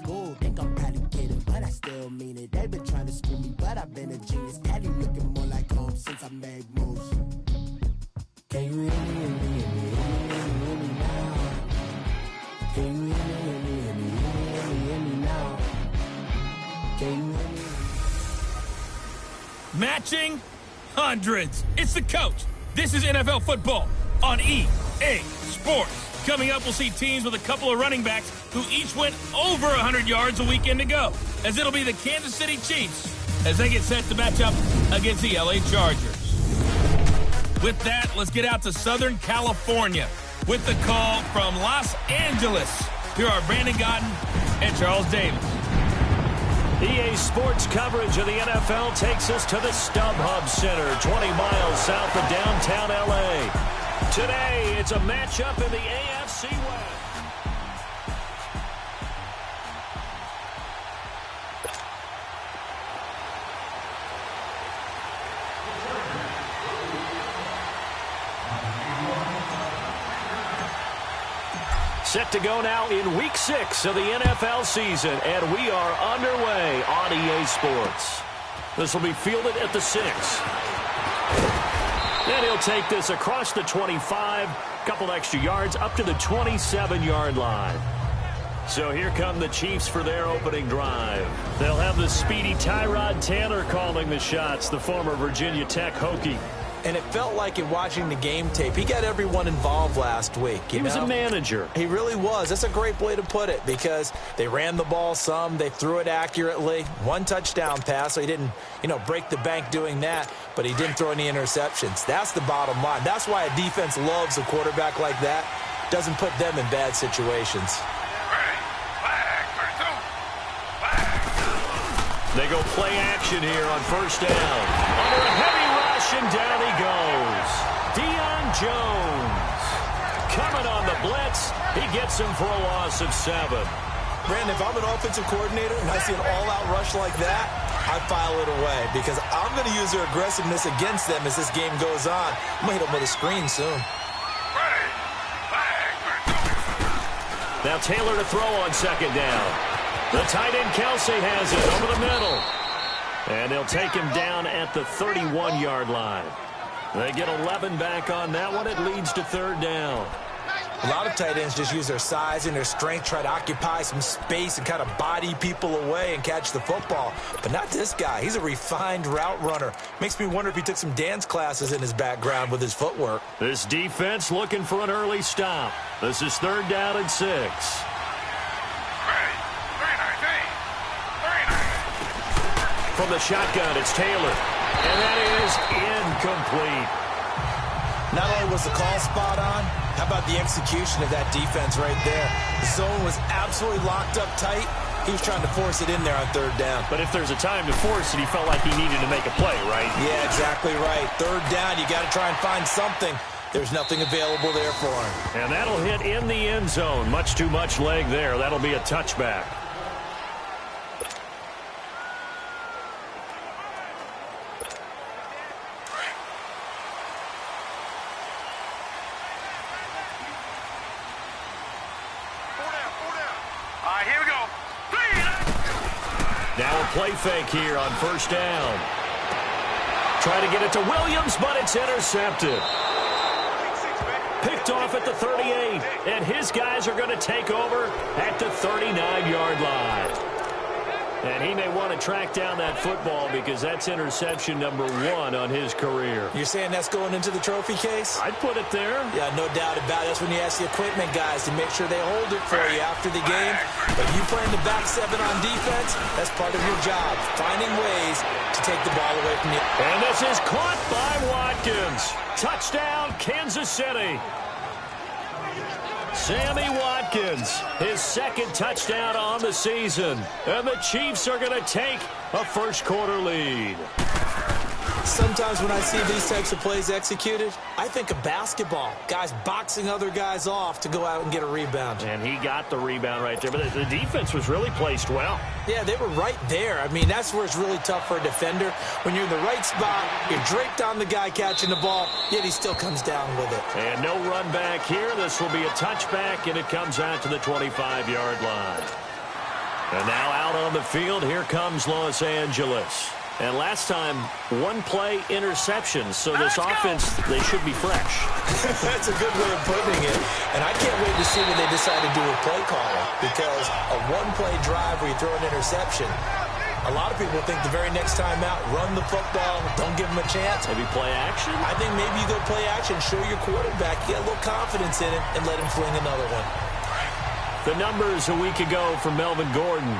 school. Think I'm probably kidding, but I still mean it. They've been trying to school me, but I've been a genius. Cali looking more like home since I made moves. Can you hear me, hear me, hear me, hear me now? Can you hear me, hear me, hear me, hear me, hear me now? Can you hear me? Matching hundreds. It's the coach. This is NFL football on EA Sports. Coming up, we'll see teams with a couple of running backs who each went over 100 yards a weekend ago, as it'll be the Kansas City Chiefs as they get set to match up against the LA Chargers. With that, let's get out to Southern California with the call from Los Angeles. Here are Brandon Gotten and Charles Davis. EA Sports coverage of the NFL takes us to the StubHub Center, 20 miles south of downtown LA. Today, it's a matchup in the AFC West. Set to go now in Week 6 of the NFL season, and we are underway on EA Sports. This will be fielded at the 6. And he'll take this across the 25, couple extra yards, up to the 27-yard line. So here come the Chiefs for their opening drive. They'll have the speedy Tyrod Taylor calling the shots, the former Virginia Tech Hokie. And it felt like in watching the game tape, he got everyone involved last week. He was a manager. He really was. That's a great way to put it, because they ran the ball some, they threw it accurately. One touchdown pass, so he didn't, break the bank doing that, but he didn't throw any interceptions. That's the bottom line. That's why a defense loves a quarterback like that. Doesn't put them in bad situations. They go play action here on first down. Under a heavy rush, and down he goes. Deion Jones. Coming on the blitz. He gets him for a loss of 7. Brandon, if I'm an offensive coordinator and I see an all-out rush like that, I file it away, because I'm going to use their aggressiveness against them as this game goes on. I'm going to hit them with a screen soon. Now Taylor to throw on second down. The tight end Kelsey has it over the middle. And they'll take him down at the 31-yard line. They get 11 back on that one. It leads to third down. A lot of tight ends just use their size and their strength, try to occupy some space and kind of body people away and catch the football. But not this guy. He's a refined route runner. Makes me wonder if he took some dance classes in his background with his footwork. This defense looking for an early stop. This is third down and 6. From the shotgun, it's Taylor. And that is incomplete. Not only was the call spot on, how about the execution of that defense right there? The zone was absolutely locked up tight. He was trying to force it in there on third down. But if there's a time to force it, he felt like he needed to make a play, right? Yeah, exactly right. Third down, you got to try and find something. There's nothing available there for him. And that'll hit in the end zone. Much too much leg there. That'll be a touchback. Now a play fake here on first down. Try to get it to Williams, but it's intercepted. Picked off at the 38, and his guys are going to take over at the 39-yard line. And he may want to track down that football, because that's interception number 1 on his career. You're saying that's going into the trophy case? I'd put it there. Yeah, no doubt about it. That's when you ask the equipment guys to make sure they hold it for you after the game. But you playing the back 7 on defense, that's part of your job, finding ways to take the ball away from you. And this is caught by Watkins. Touchdown, Kansas City. Sammy Watkins, his second touchdown on the season. And the Chiefs are going to take a first-quarter lead. Sometimes when I see these types of plays executed, I think of basketball. Guys boxing other guys off to go out and get a rebound. And he got the rebound right there. But the defense was really placed well. Yeah, they were right there. I mean, that's where it's really tough for a defender. When you're in the right spot, you're draped on the guy catching the ball, yet he still comes down with it. And no run back here. This will be a touchback, and it comes out to the 25-yard line. And now out on the field, here comes Los Angeles. And last time, one-play interception. So this offense, they should be fresh. That's a good way of putting it. And I can't wait to see when they decide to do a play caller. Because a one-play drive where you throw an interception, a lot of people think the very next time out, run the football, don't give them a chance. Maybe play action? I think maybe you go play action, show your quarterback, get a little confidence in it, and let him fling another one. The numbers a week ago for Melvin Gordon.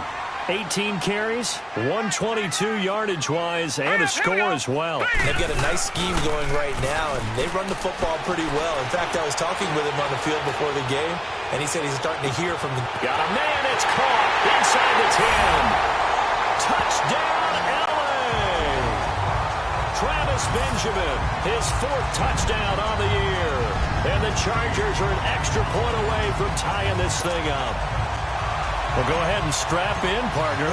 18 carries, 122 yardage-wise, and a score as well. They've got a nice scheme going right now, and they run the football pretty well. In fact, I was talking with him on the field before the game, and he said he's starting to hear from the... Got a man, it's caught inside the 10. Touchdown, L.A. Travis Benjamin, his 4th touchdown on the year. And the Chargers are an extra point away from tying this thing up. Well, go ahead and strap in, partner.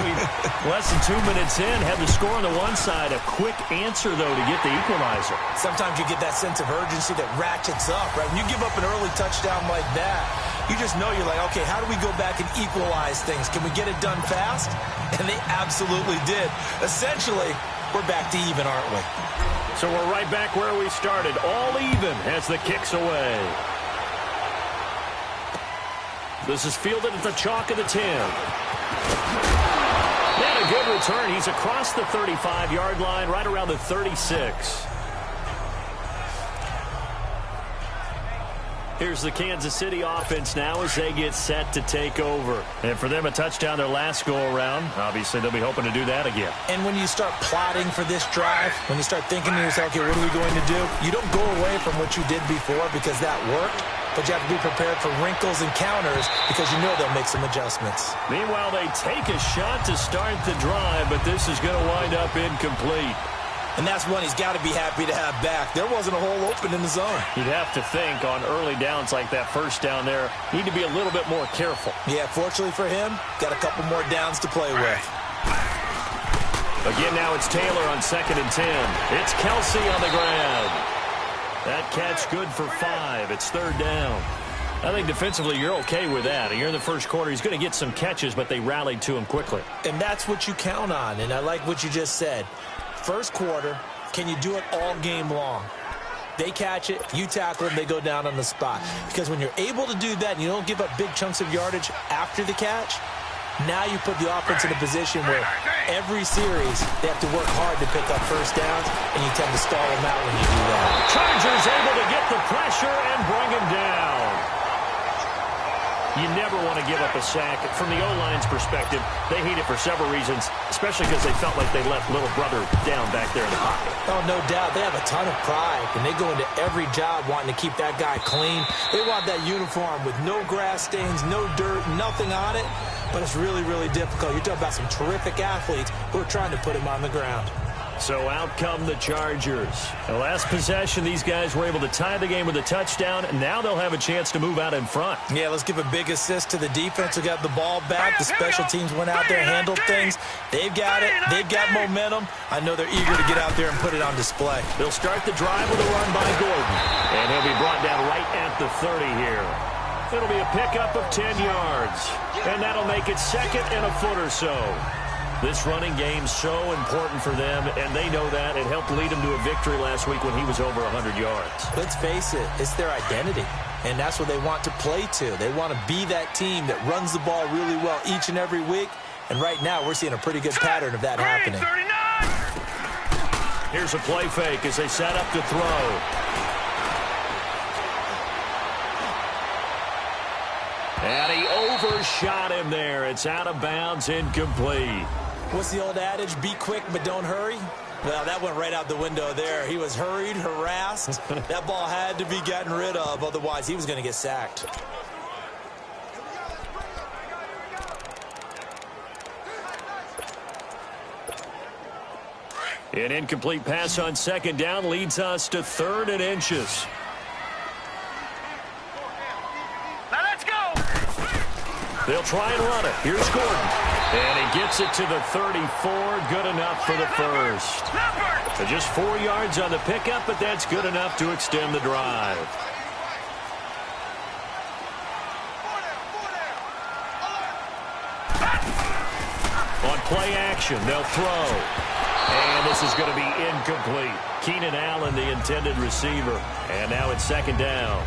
Less than 2 minutes in, had the score on the one side. A quick answer, though, to get the equalizer. Sometimes you get that sense of urgency that ratchets up, right? When you give up an early touchdown like that, you just know you're like, okay, how do we go back and equalize things? Can we get it done fast? And they absolutely did. Essentially, we're back to even, aren't we? So we're right back where we started, all even as the kick's away. This is fielded at the chalk of the 10. And a good return. He's across the 35-yard line, right around the 36. Here's the Kansas City offense now as they get set to take over. And for them, a touchdown their last go-around. Obviously, they'll be hoping to do that again. And when you start plotting for this drive, when you start thinking to yourself, okay, what are we going to do? You don't go away from what you did before because that worked. But you have to be prepared for wrinkles and counters because you know they'll make some adjustments. Meanwhile, they take a shot to start the drive, but this is going to wind up incomplete. And that's one he's got to be happy to have back. There wasn't a hole open in the zone. You'd have to think on early downs like that first down there, need to be a little bit more careful. Yeah, fortunately for him, got a couple more downs to play with. Again, now it's Taylor on 2nd and 10. It's Kelsey on the ground. That catch good for 5. It's 3rd down. I think defensively you're okay with that. Here in the first quarter, he's going to get some catches, but they rallied to him quickly. And that's what you count on, and I like what you just said. First quarter, can you do it all game long? They catch it, you tackle them, they go down on the spot. Because when you're able to do that and you don't give up big chunks of yardage after the catch, now you put the offense in a position where every series they have to work hard to pick up first downs, and you tend to stall them out when you do that. Chargers able to get the pressure and bring him down. You never want to give up a sack. From the O-line's perspective, they hate it for several reasons, especially because they felt like they left little brother down back there in the pocket. Oh, no doubt. They have a ton of pride, and they go into every job wanting to keep that guy clean. They want that uniform with no grass stains, no dirt, nothing on it. But it's really, really difficult. You're talking about some terrific athletes who are trying to put him on the ground. So out come the Chargers. The last possession, these guys were able to tie the game with a touchdown, and now they'll have a chance to move out in front. Yeah, let's give a big assist to the defense who got the ball back. The special teams went out there, handled things. They've got it. They've got momentum. I know they're eager to get out there and put it on display. They'll start the drive with a run by Gordon, and he'll be brought down right at the 30 here. It'll be a pickup of 10 yards, and that'll make it 2nd and a foot or so. This running game's so important for them, and they know that. It helped lead them to a victory last week when he was over 100 yards. Let's face it, it's their identity, and that's what they want to play to. They want to be that team that runs the ball really well each and every week, and right now we're seeing a pretty good pattern of that happening. Here's a play fake as they set up to throw. And he overshot him there. It's out of bounds, incomplete. What's the old adage? Be quick, but don't hurry. Well, that went right out the window there. He was hurried, harassed. That ball had to be gotten rid of, otherwise he was going to get sacked. An incomplete pass on 2nd down leads us to 3rd and inches. They'll try and run it. Here's Gordon. And he gets it to the 34. Good enough for the first. So just 4 yards on the pickup, but that's good enough to extend the drive. Play action. They'll throw. And this is going to be incomplete. Keenan Allen, the intended receiver. And now it's second down.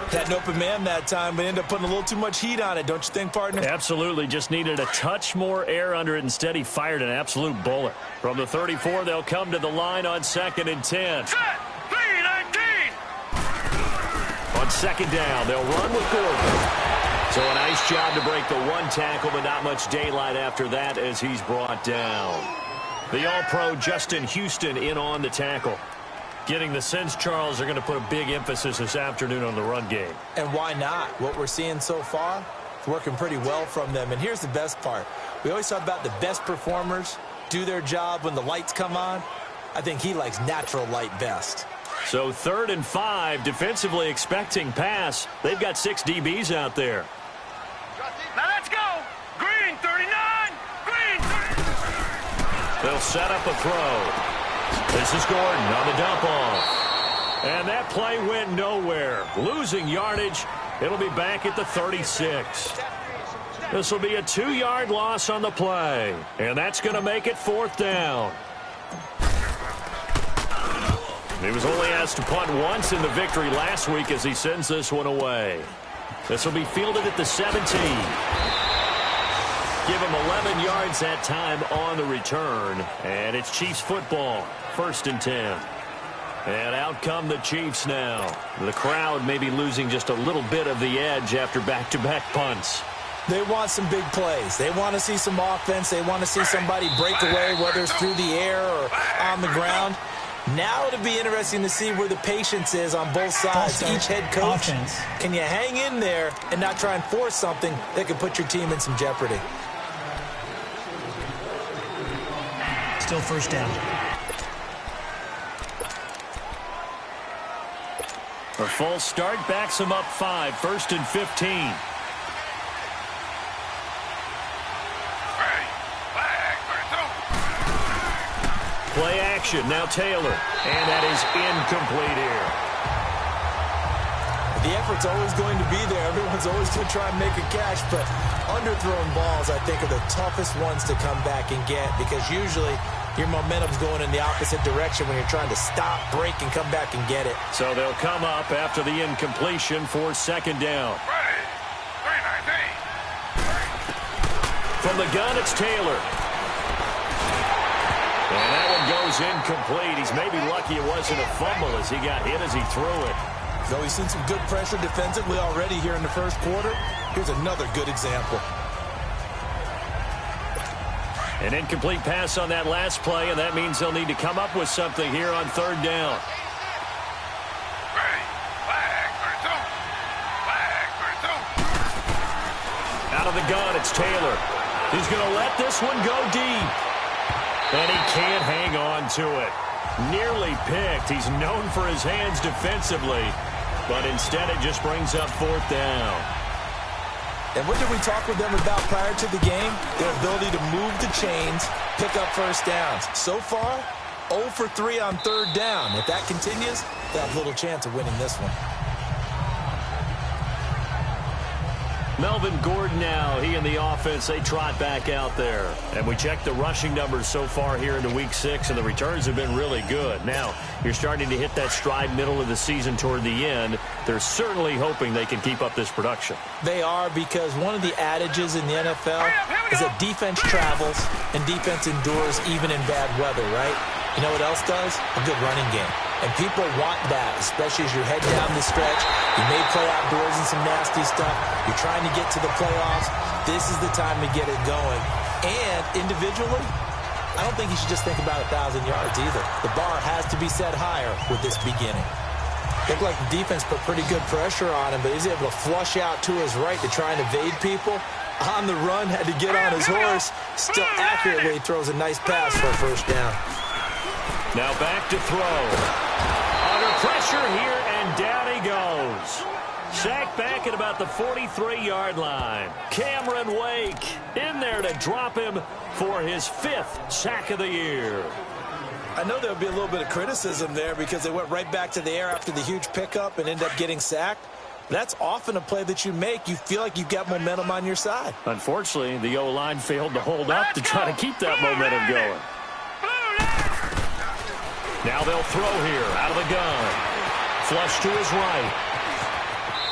Had an open man that time, but ended up putting a little too much heat on it, don't you think, partner? Absolutely. Just needed a touch more air under it. Instead, he fired an absolute bullet. From the 34, they'll come to the line on 2nd and 10. Set! 3-19! On second down, they'll run with Gordon. So a nice job to break the one tackle, but not much daylight after that as he's brought down. The All-Pro Justin Houston in on the tackle. Getting the sense, Charles, are going to put a big emphasis this afternoon on the run game. And why not? What we're seeing so far, it's working pretty well from them. And here's the best part. We always talk about the best performers do their job when the lights come on. I think he likes natural light best. So 3rd and 5, defensively expecting pass. They've got 6 DBs out there. Now let's go! Green 39! Green 39! They'll set up a throw. This is Gordon on the dump off. And that play went nowhere. Losing yardage. It'll be back at the 36. This will be a 2-yard loss on the play. And that's going to make it 4th down. He was only asked to punt once in the victory last week as he sends this one away. This will be fielded at the 17. Give him 11 yards that time on the return. And it's Chiefs football. 1st and 10. And out come the Chiefs now. The crowd may be losing just a little bit of the edge after back-to-back punts. They want some big plays. They want to see some offense. They want to see somebody break away, whether it's through the air or on the ground. Now it'll be interesting to see where the patience is on both sides. Each head coach, can you hang in there and not try and force something that could put your team in some jeopardy? Still 1st down. A false start backs him up 5. 1st and 15. Play action. Now Taylor. And that is incomplete here. The effort's always going to be there. Everyone's always going to try and make a catch, but underthrown balls, I think, are the toughest ones to come back and get because usually your momentum's going in the opposite direction when you're trying to stop, break, and come back and get it. So they'll come up after the incompletion for 2nd down. From the gun, it's Taylor. And that one goes incomplete. He's maybe lucky it wasn't a fumble as he got hit as he threw it. Though he's seen some good pressure defensively already here in the 1st quarter, here's another good example. An incomplete pass on that last play, and that means they'll need to come up with something here on 3rd down. Out of the gun, it's Taylor. He's going to let this one go deep. And he can't hang on to it. Nearly picked. He's known for his hands defensively. But instead it just brings up 4th down. And what did we talk with them about prior to the game? Their ability to move the chains, pick up 1st downs. So far, 0 for 3 on 3rd down. If that continues, they have little chance of winning this one. Melvin Gordon now, he and the offense, they trot back out there. And we check the rushing numbers so far here into Week 6, and the returns have been really good. Now, you're starting to hit that stride middle of the season toward the end. They're certainly hoping they can keep up this production. They are, because one of the adages in the NFL is that defense travels and defense endures even in bad weather, right? You know what else does? A good running game. And people want that, especially as you're heading down the stretch. You may play outdoors in some nasty stuff. You're trying to get to the playoffs. This is the time to get it going. And individually, I don't think you should just think about 1,000 yards either. The bar has to be set higher with this beginning. Looked like the defense put pretty good pressure on him, but he's able to flush out to his right to try and evade people. On the run, had to get on his horse. Still accurately throws a nice pass for a 1st down. Now back to throw. Under pressure here, and down he goes. Sacked back at about the 43-yard line. Cameron Wake in there to drop him for his 5th sack of the year. I know there'll be a little bit of criticism there because they went right back to the air after the huge pickup and ended up getting sacked. That's often a play that you make. You feel like you've got momentum on your side. Unfortunately, the O-line failed to hold up to try to keep that momentum going. Now they'll throw here out of the gun. Flush to his right.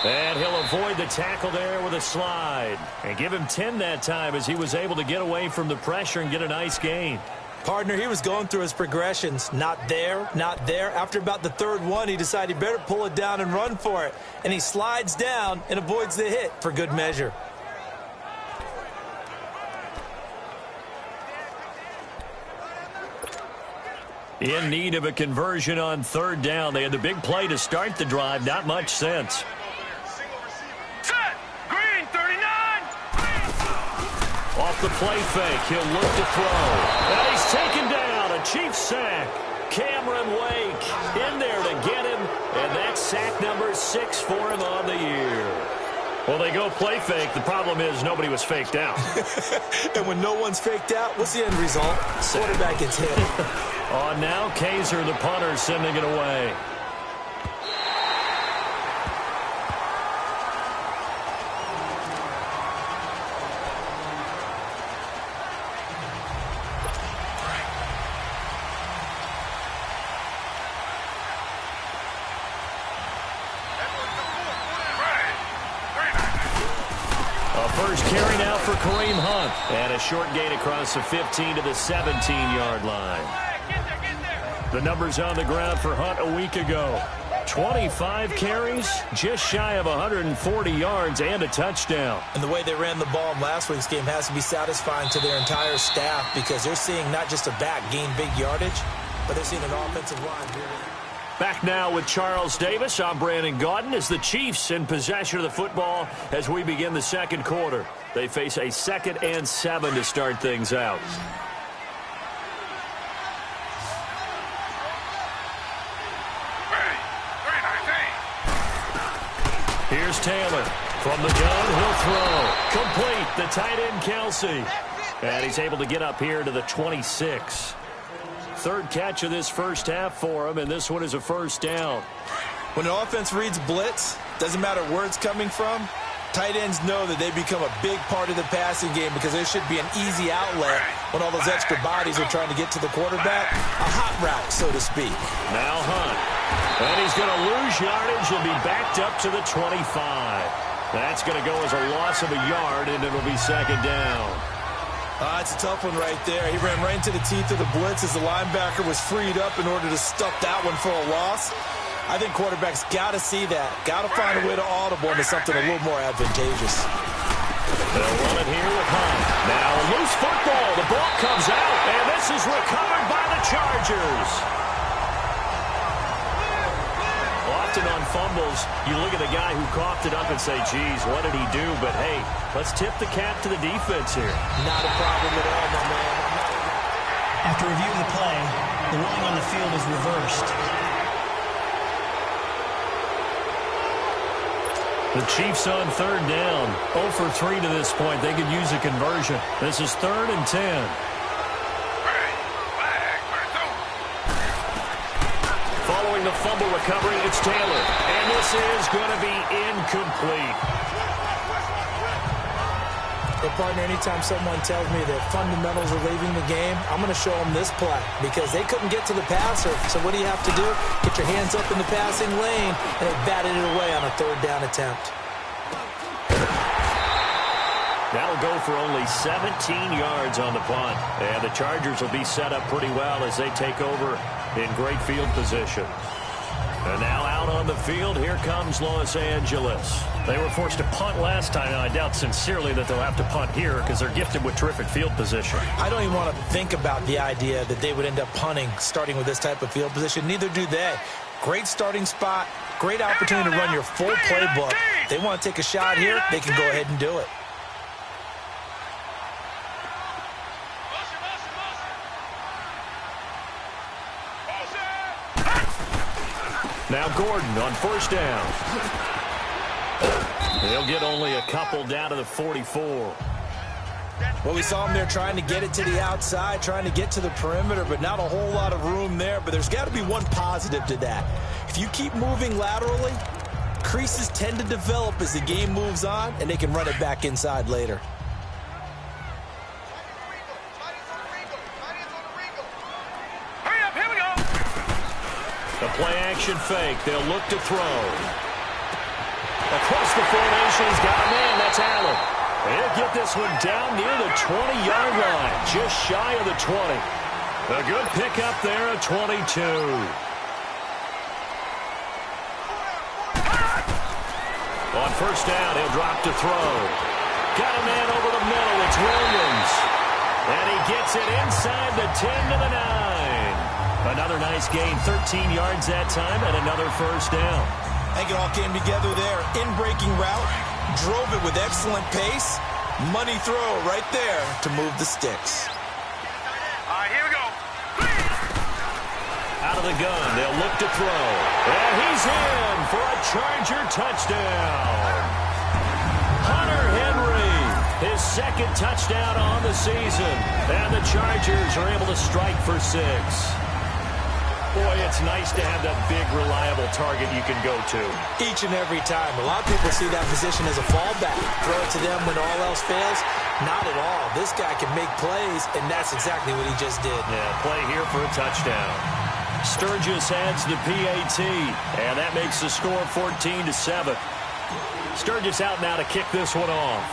And he'll avoid the tackle there with a slide. And give him 10 that time as he was able to get away from the pressure and get a nice gain. Partner, he was going through his progressions. Not there, not there. After about the third one, he decided he better pull it down and run for it. And he slides down and avoids the hit for good measure. In need of a conversion on third down. They had the big play to start the drive. Not much sense. Set. Green, 39. Off the play fake, he'll look to throw. And he's taken down. A Chiefs sack. Cameron Wake in there to get him. And that's sack number 6 for him on the year. Well, they go play fake. The problem is nobody was faked out. And when no one's faked out, what's the end result? Quarterback gets hit. On now, Kaiser, the punter, sending it away. First carry now for Kareem Hunt. And a short gain across the 15 to the 17-yard line. The numbers on the ground for Hunt a week ago. 25 carries, just shy of 140 yards, and a touchdown. And the way they ran the ball in last week's game has to be satisfying to their entire staff because they're seeing not just a back gain big yardage, but they're seeing an offensive line really. Back now with Charles Davis. I'm Brandon Gaudin as the Chiefs in possession of the football as we begin the second quarter. They face a 2nd and 7 to start things out. Here's Taylor. From the gun, he'll throw. Complete. The tight end, Kelsey. And he's able to get up here to the 26. Third catch of this first half for him, and this one is a first down. When an offense reads blitz, doesn't matter where it's coming from, tight ends know that they become a big part of the passing game because there should be an easy outlet when all those extra bodies are trying to get to the quarterback. A hot route, so to speak. Now Hunt. And he's going to lose yardage and be backed up to the 25. That's going to go as a loss of a yard, and it'll be second down. It's a tough one right there. He ran right into the teeth of the blitz as the linebacker was freed up in order to stuff that one for a loss. I think quarterbacks got to see that. Got to find a way to audible into something a little more advantageous. They'll run it here with Hunt. Now a loose football. The ball comes out, and this is recovered by the Chargers. Often on fumbles, you look at the guy who coughed it up and say, geez, what did he do? But, hey, let's tip the cap to the defense here. Not a problem at all, my man. After reviewing the play, the ruling on the field is reversed. The Chiefs on third down. 0 for 3 to this point. They could use a conversion. This is 3rd and 10. Following the fumble recovery, it's Taylor. And this is going to be incomplete. But, partner, anytime someone tells me that fundamentals are leaving the game, I'm going to show them this play because they couldn't get to the passer. So what do you have to do? Get your hands up in the passing lane, and they batted it away on a third down attempt. That'll go for only 17 yards on the punt. And the Chargers will be set up pretty well as they take over in great field position. And now out on the field, here comes Los Angeles. They were forced to punt last time, and I doubt sincerely that they'll have to punt here because they're gifted with terrific field position. I don't even want to think about the idea that they would end up punting starting with this type of field position. Neither do they. Great starting spot, great opportunity to run your full playbook. If they want to take a shot here, they can go ahead and do it. Now Gordon on first down. They'll get only a couple down to the 44. Well, we saw him there trying to get it to the outside, trying to get to the perimeter, but not a whole lot of room there. But there's got to be one positive to that. If you keep moving laterally, creases tend to develop as the game moves on, and they can run it back inside later. The play-action fake. They'll look to throw. Across the formation, he's got a man. That's Allen. He'll get this one down near the 20-yard line, just shy of the 20. A good pickup there at 22. On first down, he'll drop to throw. Got a man over the middle. It's Williams. And he gets it inside the 10 to the 9. Another nice gain, 13 yards that time, and another first down. I think it all came together there. In-breaking route, drove it with excellent pace. Money throw right there to move the sticks. All right, here we go. Out of the gun, they'll look to throw. And he's in for a Charger touchdown. Hunter Henry, his second touchdown on the season. And the Chargers are able to strike for 6. Boy, it's nice to have that big, reliable target you can go to. Each and every time. A lot of people see that position as a fallback. Throw it to them when all else fails. Not at all. This guy can make plays, and that's exactly what he just did. Yeah, play here for a touchdown. Sturgis adds the PAT, and that makes the score 14-7. Sturgis out now to kick this one off.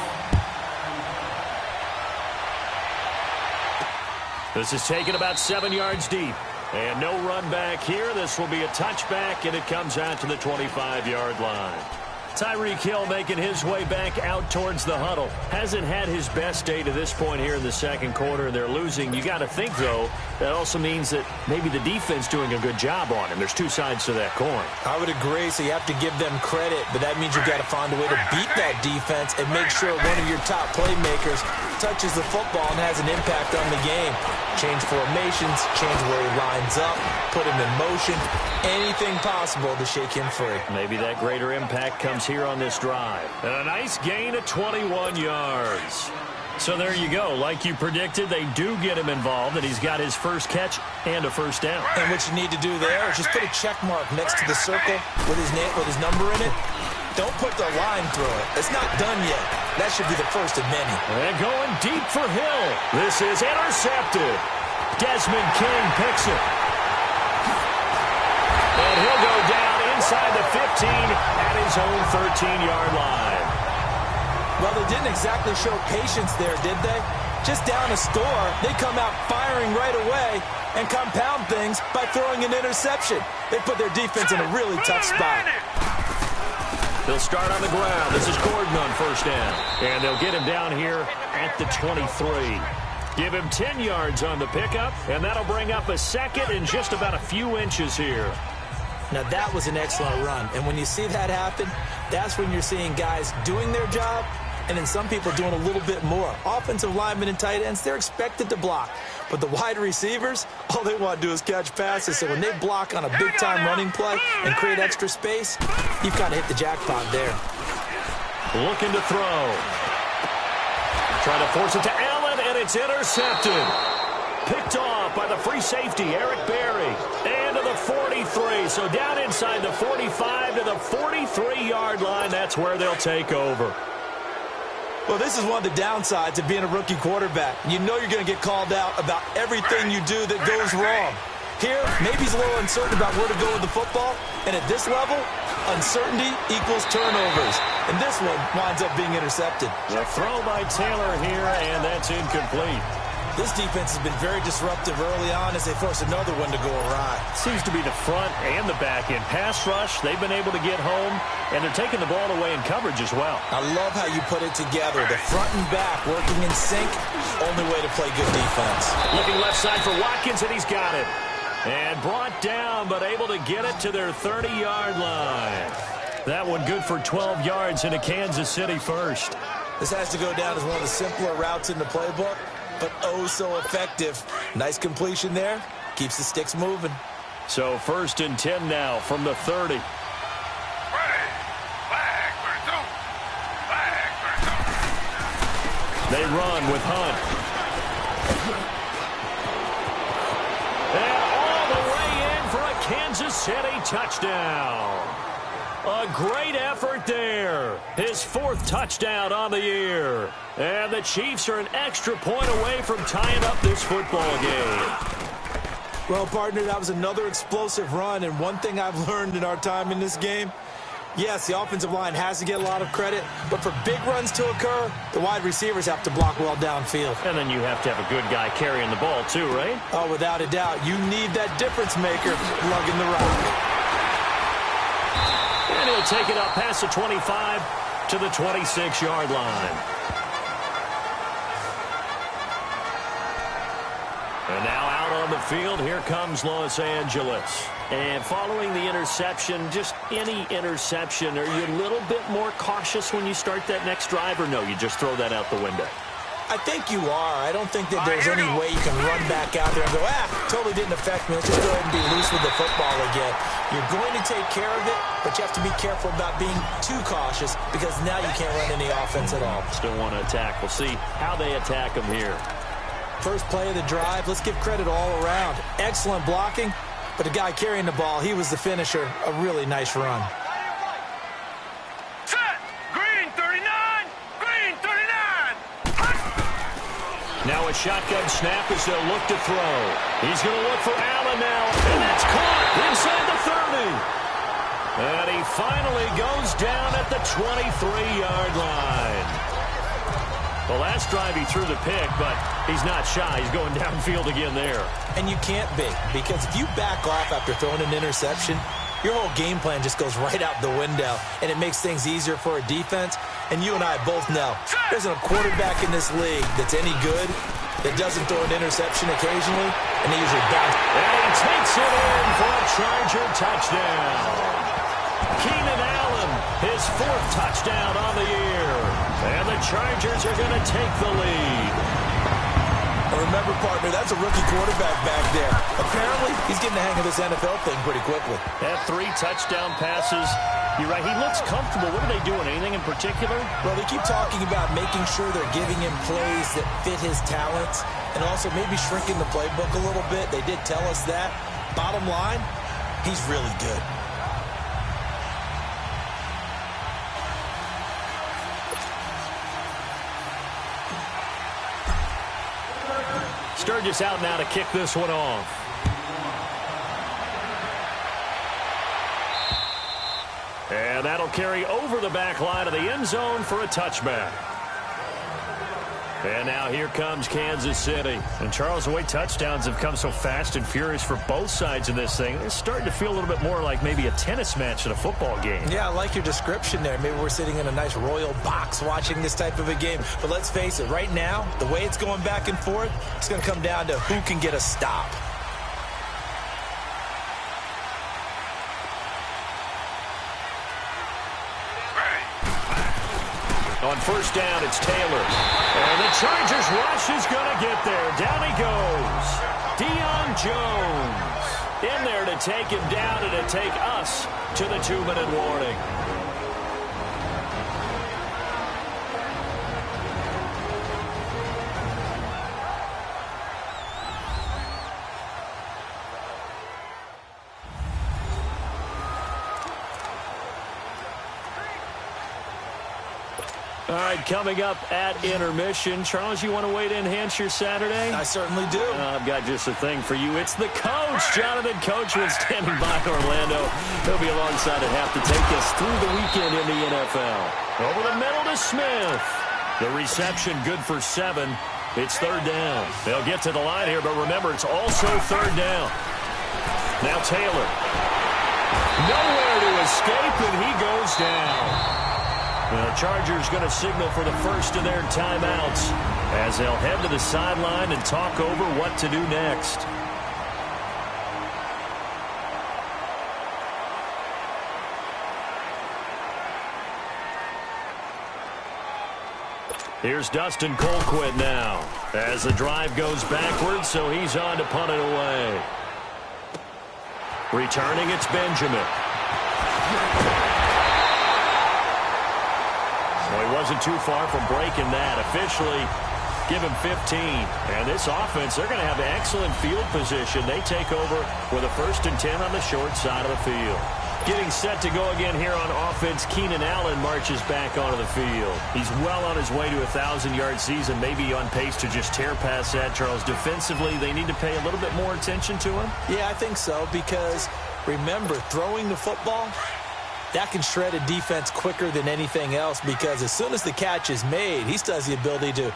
This is taken about 7 yards deep. And no run back here. This will be a touchback, and it comes out to the 25-yard line. Tyreek Hill making his way back out towards the huddle. Hasn't had his best day to this point here in the second quarter, and they're losing. You got to think, though, that also means that maybe the defense doing a good job on him. There's two sides to that coin. I would agree, so you have to give them credit, but that means you've got to find a way to beat that defense and make sure one of your top playmakers touches the football and has an impact on the game. Change formations, change where he lines up, put him in motion, anything possible to shake him free. Maybe that greater impact comes here on this drive. And a nice gain of 21 yards. So there you go. Like you predicted, they do get him involved, and he's got his first catch and a first down. And what you need to do there is just put a check mark next to the circle with his name, with his number in it. Don't put the line through it. It's not done yet. That should be the first of many. And going deep for Hill. This is intercepted. Desmond King picks it. And he'll go down inside the 15 at his own 13-yard line. Well, they didn't exactly show patience there, did they? Just down a score, they come out firing right away and compound things by throwing an interception. They put their defense in a really tough spot. They'll start on the ground. This is Gordon on first down. And they'll get him down here at the 23. Give him 10 yards on the pickup, and that'll bring up a second in just about a few inches here. Now, that was an excellent run. And when you see that happen, that's when you're seeing guys doing their job and then some people doing a little bit more. Offensive linemen and tight ends, they're expected to block. But the wide receivers, all they want to do is catch passes. So when they block on a big-time running play and create extra space, you've kind of hit the jackpot there. Looking to throw. Trying to force it to Allen, and it's intercepted. Picked off by the free safety, Eric Berry. And to the 43. So down inside the 45 to the 43-yard line. That's where they'll take over. Well, this is one of the downsides of being a rookie quarterback. You know you're going to get called out about everything you do that goes wrong. Here, maybe he's a little uncertain about where to go with the football. And at this level, uncertainty equals turnovers. And this one winds up being intercepted. The throw by Taylor here, and that's incomplete. This defense has been very disruptive early on as they force another one to go awry. Seems to be the front and the back end. Pass rush, they've been able to get home, and they're taking the ball away in coverage as well. I love how you put it together. The front and back working in sync, only way to play good defense. Looking left side for Watkins, and he's got it. And brought down, but able to get it to their 30-yard line. That one good for 12 yards into Kansas City first. This has to go down as one of the simpler routes in the playbook, but oh so effective. Nice completion there. Keeps the sticks moving. So 1st and 10 now from the 30. They run with Hunt. And all the way in for a Kansas City touchdown. A great effort there. His 4th touchdown on the year. And the Chiefs are an extra point away from tying up this football game. Well, partner, that was another explosive run, and one thing I've learned in our time in this game, yes, the offensive line has to get a lot of credit, but for big runs to occur, the wide receivers have to block well downfield. And then you have to have a good guy carrying the ball too, right? Oh, without a doubt. You need that difference maker lugging the rock. And he'll take it up past the 25 to the 26-yard line. And now out on the field, here comes Los Angeles. And following the interception, just any interception, are you a little bit more cautious when you start that next drive, or no, you just throw that out the window? I think you are. I don't think that there's any way you can run back out there and go, totally didn't affect me. Let's just go ahead and be loose with the football again. You're going to take care of it, but you have to be careful about being too cautious because now you can't run any offense at all. Still want to attack. We'll see how they attack them here. First play of the drive, let's give credit all around. Excellent blocking, but the guy carrying the ball, he was the finisher. A really nice run. Set! Green 39! Green 39! Now a shotgun snap as they'll look to throw. He's going to look for Allen now, and that's caught inside the 30. And he finally goes down at the 23-yard line. The last drive he threw the pick, but he's not shy. He's going downfield again there. And you can't be, because if you back off after throwing an interception, your whole game plan just goes right out the window, and it makes things easier for a defense. And you and I both know there's a quarterback in this league that's any good that doesn't throw an interception occasionally, and he usually bounces. And he takes it in for a Charger touchdown. Keenan Allen, his 4th touchdown on the year. And the Chargers are going to take the lead. Remember, partner, that's a rookie quarterback back there. Apparently, he's getting the hang of this NFL thing pretty quickly. Had 3 touchdown passes. You're right, he looks comfortable. What are they doing? Anything in particular? Well, they keep talking about making sure they're giving him plays that fit his talents and also maybe shrinking the playbook a little bit. They did tell us that. Bottom line, he's really good. Sturgis out now to kick this one off. And that'll carry over the back line of the end zone for a touchback. And now here comes Kansas City. And Charles, the way touchdowns have come so fast and furious for both sides of this thing, it's starting to feel a little bit more like maybe a tennis match at a football game. Yeah, I like your description there. Maybe we're sitting in a nice royal box watching this type of a game. But let's face it, right now, the way it's going back and forth, it's going to come down to who can get a stop. On first down, it's Taylor. And the Chargers rush is going to get there. Down he goes. Deion Jones in there to take him down and to take us to the 2-minute warning. All right, coming up at intermission. Charles, you want to wait to enhance your Saturday? I certainly do. I've got just a thing for you. It's the coach, Jonathan Coachman, standing by Orlando. He'll be alongside at half to take us through the weekend in the NFL. Over the middle to Smith. The reception good for 7. It's 3rd down. They'll get to the line here, but remember, it's also 3rd down. Now Taylor. Nowhere to escape, and he goes down. The Chargers going to signal for the first of their timeouts as they'll head to the sideline and talk over what to do next. Here's Dustin Colquitt now as the drive goes backwards, so he's on to punt it away. Returning, it's Benjamin. Well, he wasn't too far from breaking that. Officially, give him 15. And this offense, they're going to have excellent field position. They take over with a 1st and 10 on the short side of the field. Getting set to go again here on offense, Keenan Allen marches back onto the field. He's well on his way to a 1,000-yard season, maybe on pace to just tear past that, Charles. Defensively, they need to pay a little bit more attention to him? Yeah, I think so, because remember, throwing the football, that can shred a defense quicker than anything else, because as soon as the catch is made, he still has the ability to,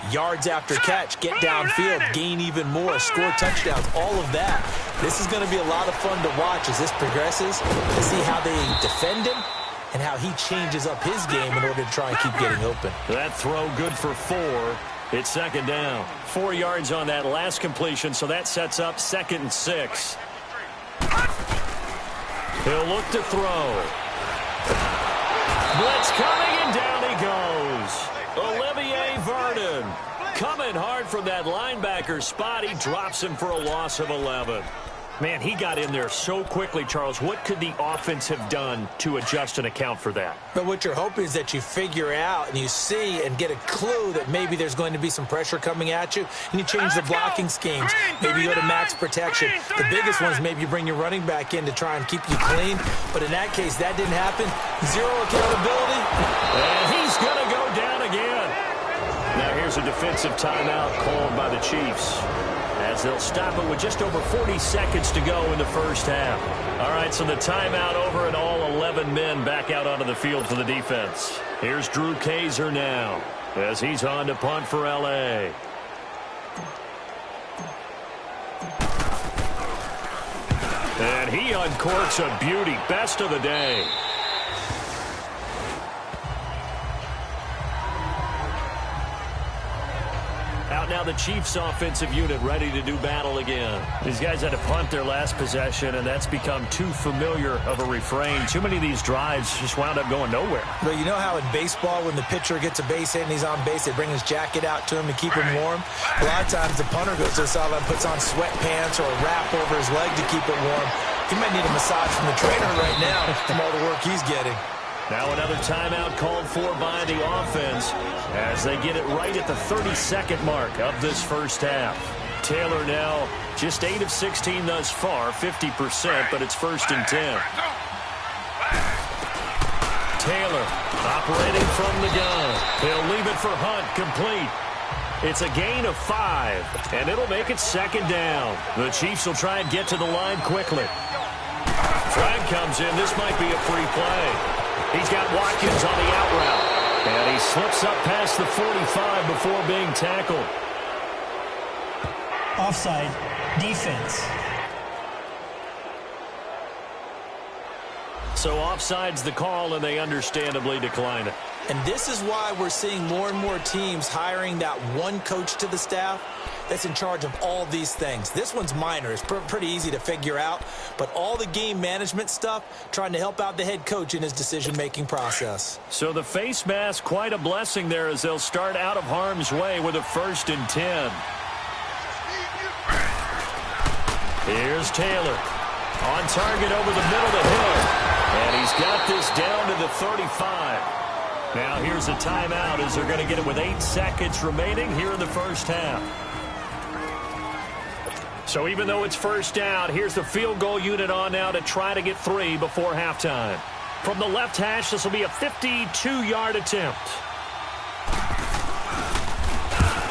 yards after catch, get downfield, gain even more, score touchdowns, all of that. This is going to be a lot of fun to watch as this progresses, to see how they defend him and how he changes up his game in order to try and keep getting open. That throw good for 4. It's second down. 4 yards on that last completion, so that sets up 2nd and 6. He'll look to throw. Blitz coming, and down he goes. Olivier Vernon coming hard from that linebacker spot. He drops him for a loss of 11. Man, he got in there so quickly, Charles. What could the offense have done to adjust and account for that? But what you're hoping is that you figure out and you see and get a clue that maybe there's going to be some pressure coming at you, and you change the blocking schemes. Maybe you go to max protection. The biggest one is maybe you bring your running back in to try and keep you clean. But in that case, that didn't happen. Zero accountability. And he's going to go down again. Now here's a defensive timeout called by the Chiefs, as they'll stop it with just over 40 seconds to go in the first half. All right, so the timeout over, and all 11 men back out onto the field for the defense. Here's Drew Kaiser now, as he's on to punt for L.A. And he uncorks a beauty. Best of the day. Out now the Chiefs offensive unit ready to do battle again. These guys had to punt their last possession, and that's become too familiar of a refrain. Too many of these drives just wound up going nowhere. But you know how in baseball, when the pitcher gets a base hit and he's on base, they bring his jacket out to him to keep him warm? A lot of times the punter goes to the sideline, puts on sweatpants or a wrap over his leg to keep it warm. He might need a massage from the trainer right now from all the work he's getting. Now another timeout called for by the offense as they get it right at the 32nd mark of this first half. Taylor now just 8 of 16 thus far, 50%, but it's 1st and 10. Taylor operating from the gun. He'll leave it for Hunt, complete. It's a gain of 5, and it'll make it 2nd down. The Chiefs will try and get to the line quickly. Flag comes in. This might be a free play. He's got Watkins on the out route. And he slips up past the 45 before being tackled. Offside, defense. So offside's the call, and they understandably decline it. And this is why we're seeing more and more teams hiring that one coach to the staff that's in charge of all these things. This one's minor. It's pretty easy to figure out. But all the game management stuff, trying to help out the head coach in his decision-making process. So the face mask, quite a blessing there as they'll start out of harm's way with a 1st and 10. Here's Taylor. On target over the middle of the hill. And he's got this down to the 35. Now here's a timeout as they're going to get it with 8 seconds remaining here in the first half. So even though it's 1st down, here's the field goal unit on now to try to get 3 before halftime. From the left hash, this will be a 52-yard attempt.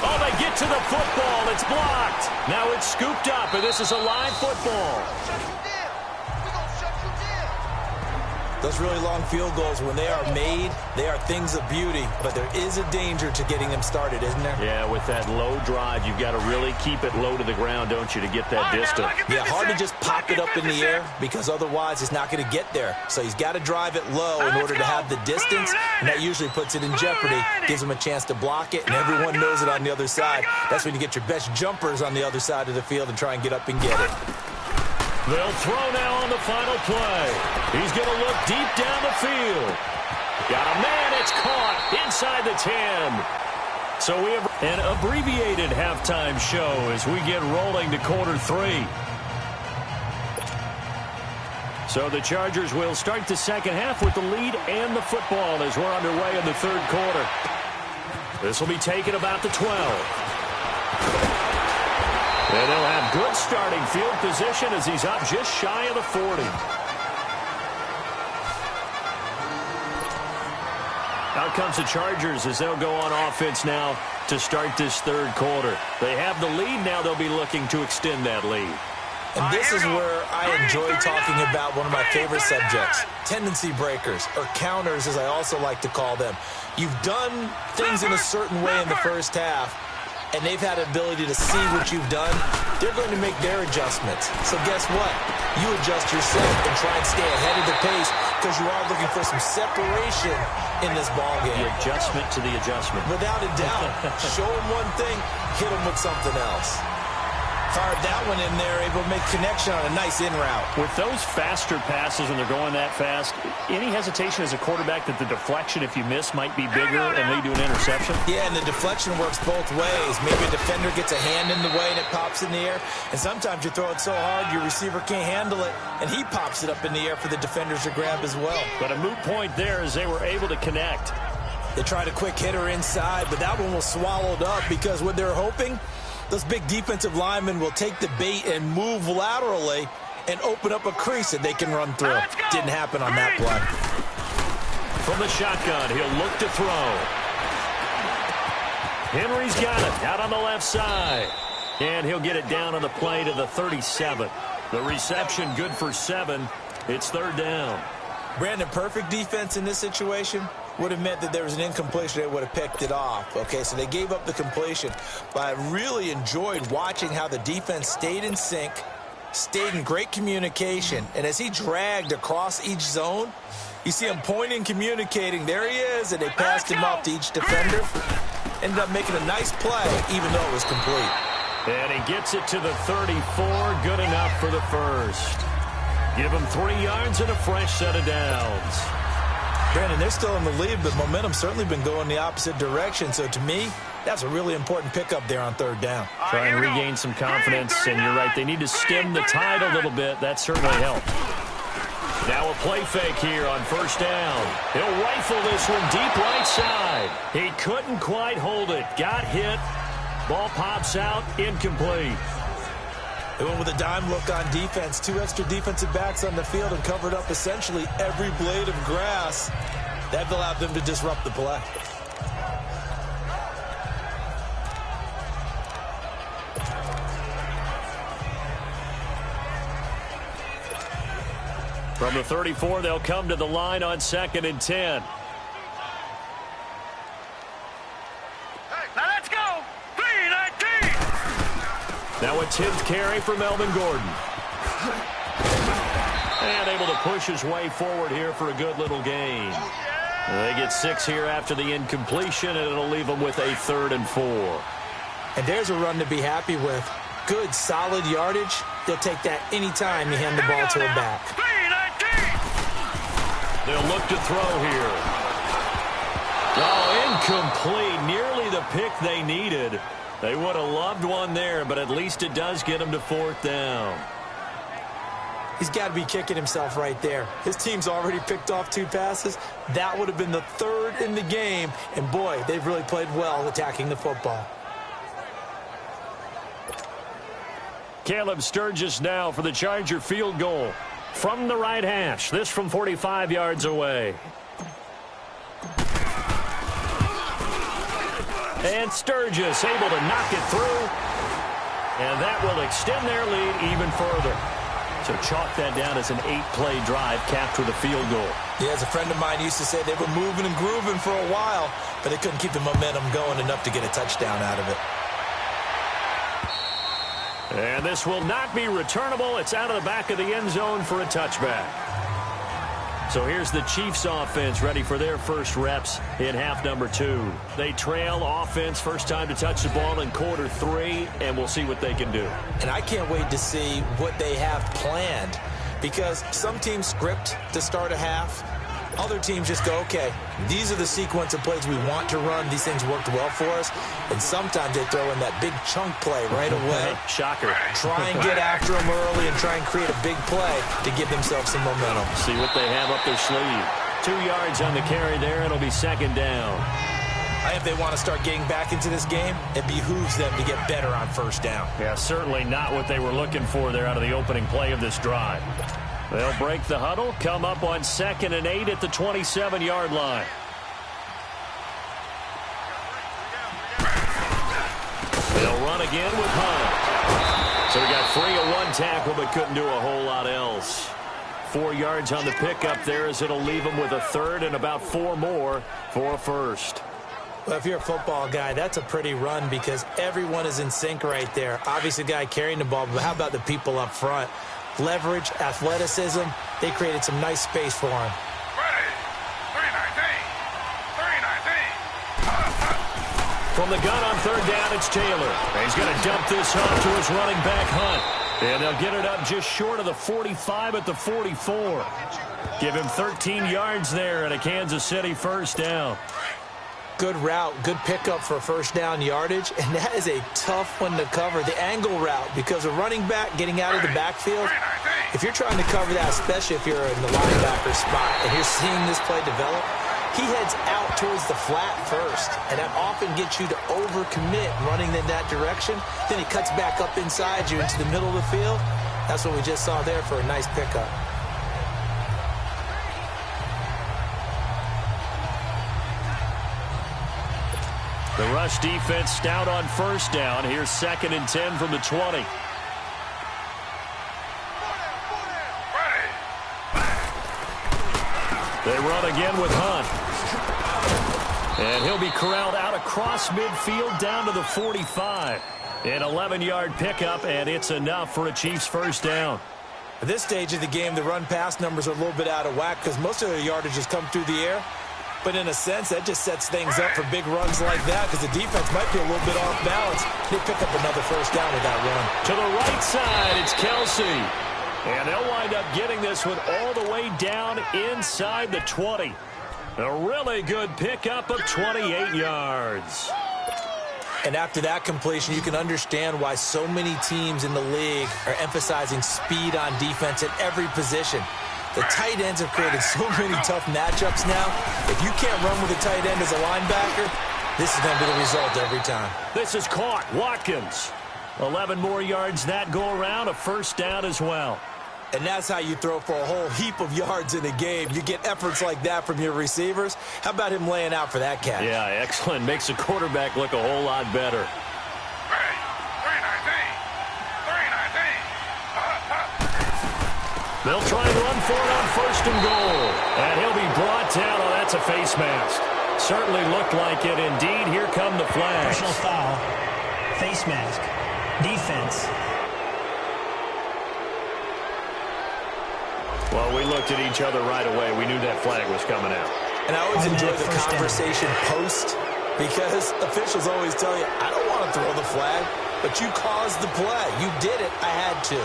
Oh, they get to the football. It's blocked. Now it's scooped up, and this is a live football. Those really long field goals, when they are made, they are things of beauty. But there is a danger to getting them started, isn't there? Yeah, with that low drive, you've got to really keep it low to the ground, don't you, to get that distance. Yeah, hard to just pop it up in the air because otherwise it's not going to get there. So he's got to drive it low in order to have the distance, and that usually puts it in jeopardy, gives him a chance to block it, and everyone knows it on the other side. That's when you get your best jumpers on the other side of the field and try and get up and get it. They'll throw now on the final play. He's going to look deep down the field. Got a man. It's caught inside the 10. So we have an abbreviated halftime show as we get rolling to quarter 3. So the Chargers will start the second half with the lead and the football as we're underway in the 3rd quarter. This will be taken about the 12. And they'll have good starting field position as he's up just shy of the 40. out comes the Chargers as they'll go on offense now to start this third quarter. They have the lead now. They'll be looking to extend that lead. And this is where I enjoy talking about one of my favorite subjects, tendency breakers, or counters as I also like to call them. You've done things in a certain way in the first half, and they've had an ability to see what you've done. They're going to make their adjustments. So guess what? You adjust yourself and try and stay ahead of the pace because you are looking for some separation in this ball game. The adjustment to the adjustment. Without a doubt. Show them one thing, hit them with something else. Fired that one in there, able to make connection on a nice in route. With those faster passes when they're going that fast, any hesitation as a quarterback that the deflection, if you miss, might be bigger and lead to an interception? Yeah, and the deflection works both ways. Maybe a defender gets a hand in the way and it pops in the air. And sometimes you throw it so hard your receiver can't handle it, and he pops it up in the air for the defenders to grab as well. But a moot point there as they were able to connect. They tried a quick hitter inside, but that one was swallowed up because what they're hoping, those big defensive linemen will take the bait and move laterally and open up a crease that they can run through. Didn't happen on that play. From the shotgun, he'll look to throw. Henry's got it out on the left side. And he'll get it down on the play to the 37. The reception good for 7. It's third down. Brandon, perfect defense in this situation would have meant that there was an incompletion. They would have picked it off. Okay, so they gave up the completion. But I really enjoyed watching how the defense stayed in sync, stayed in great communication. And as he dragged across each zone, you see him pointing, communicating. There he is, and they passed him off to each defender. Ended up making a nice play, even though it was complete. And he gets it to the 34. Good enough for the first. Give him 3 yards and a fresh set of downs. Brandon, they're still in the lead, but momentum's certainly been going the opposite direction. So to me, that's a really important pickup there on third down. Try and regain some confidence, and you're right, they need to stem the tide a little bit. That certainly helped. Now a play fake here on first down. He'll rifle this one deep right side. He couldn't quite hold it. Got hit. Ball pops out. Incomplete. They went with a dime look on defense. 2 extra defensive backs on the field and covered up essentially every blade of grass. That allowed them to disrupt the play. From the 34, they'll come to the line on 2nd and 10. Now a 10th carry for Melvin Gordon. And able to push his way forward here for a good little gain. They get 6 here after the incompletion, and it'll leave them with a 3rd and 4. And there's a run to be happy with. Good, solid yardage. They'll take that anytime you hand the ball to a back. They'll look to throw here. Oh, incomplete. Nearly the pick they needed. They would have loved one there, but at least it does get him to 4th down. He's got to be kicking himself right there. His team's already picked off 2 passes. That would have been the 3rd in the game. And, boy, they've really played well attacking the football. Caleb Sturgis now for the Charger field goal. From the right hash. This from 45 yards away. And Sturgis able to knock it through. And that will extend their lead even further. So chalk that down as an 8-play drive capped with a field goal. Yeah, as a friend of mine used to say, they were moving and grooving for a while, but they couldn't keep the momentum going enough to get a touchdown out of it. And this will not be returnable. It's out of the back of the end zone for a touchback. So here's the Chiefs offense ready for their first reps in half number 2. They trail offense first time to touch the ball in quarter 3, and we'll see what they can do. And I can't wait to see what they have planned, because some teams script to start a half. Other teams just go, okay, these are the sequence of plays we want to run. These things worked well for us. And sometimes they throw in that big chunk play right away. Shocker. Try and get after them early and try and create a big play to give themselves some momentum. See what they have up their sleeve. 2 yards on the carry there. It'll be 2nd down. If they want to start getting back into this game, it behooves them to get better on first down. Yeah, certainly not what they were looking for there out of the opening play of this drive. They'll break the huddle, come up on 2nd and 8 at the 27-yard line. again with Hunt. So we got 3 of 1 tackle, but couldn't do a whole lot else. 4 yards on the pickup there, as it'll leave him with a third and about 4 more for a first. Well, if you're a football guy, that's a pretty run because everyone is in sync right there. Obviously, the guy carrying the ball, but how about the people up front? Leverage, athleticism, they created some nice space for him. From the gun on third down, it's Taylor. He's going to dump this off to his running back, Hunt. And they'll get it up just short of the 45 at the 44. Give him 13 yards there and a Kansas City first down. Good route, good pickup for first down yardage, and that is a tough one to cover, the angle route, because a running back getting out of the backfield, if you're trying to cover that, especially if you're in the linebacker spot, and you're seeing this play develop, he heads out towards the flat first, and that often gets you to overcommit running in that direction. Then he cuts back up inside you into the middle of the field. That's what we just saw there for a nice pickup. The rush defense stout on first down. Here's 2nd and 10 from the 20. They run again with Hunt. And he'll be corralled out across midfield down to the 45. An 11-yard pickup, and it's enough for a Chiefs first down. At this stage of the game, the run-pass numbers are a little bit out of whack because most of their yardage has come through the air. But in a sense, that just sets things up for big runs like that because the defense might be a little bit off balance. They pick up another first down with that run. To the right side, it's Kelsey. And they'll wind up getting this one all the way down inside the 20. A really good pickup of 28 yards. And after that completion, you can understand why so many teams in the league are emphasizing speed on defense at every position. The tight ends have created so many tough matchups now. If you can't run with a tight end as a linebacker, this is going to be the result every time. This is caught. Watkins. 11 more yards that go around. A first down as well. And that's how you throw for a whole heap of yards in a game. You get efforts like that from your receivers. How about him laying out for that catch? Yeah, excellent. Makes the quarterback look a whole lot better. They'll try and run for it on 1st and goal. And he'll be brought down. Oh, that's a face mask. Certainly looked like it. Indeed, here come the flags. Personal foul. Face mask. Defense. Well, we looked at each other right away. We knew that flag was coming out. And I always enjoy the conversation post because officials always tell you, I don't want to throw the flag, but you caused the play. You did it. I had to.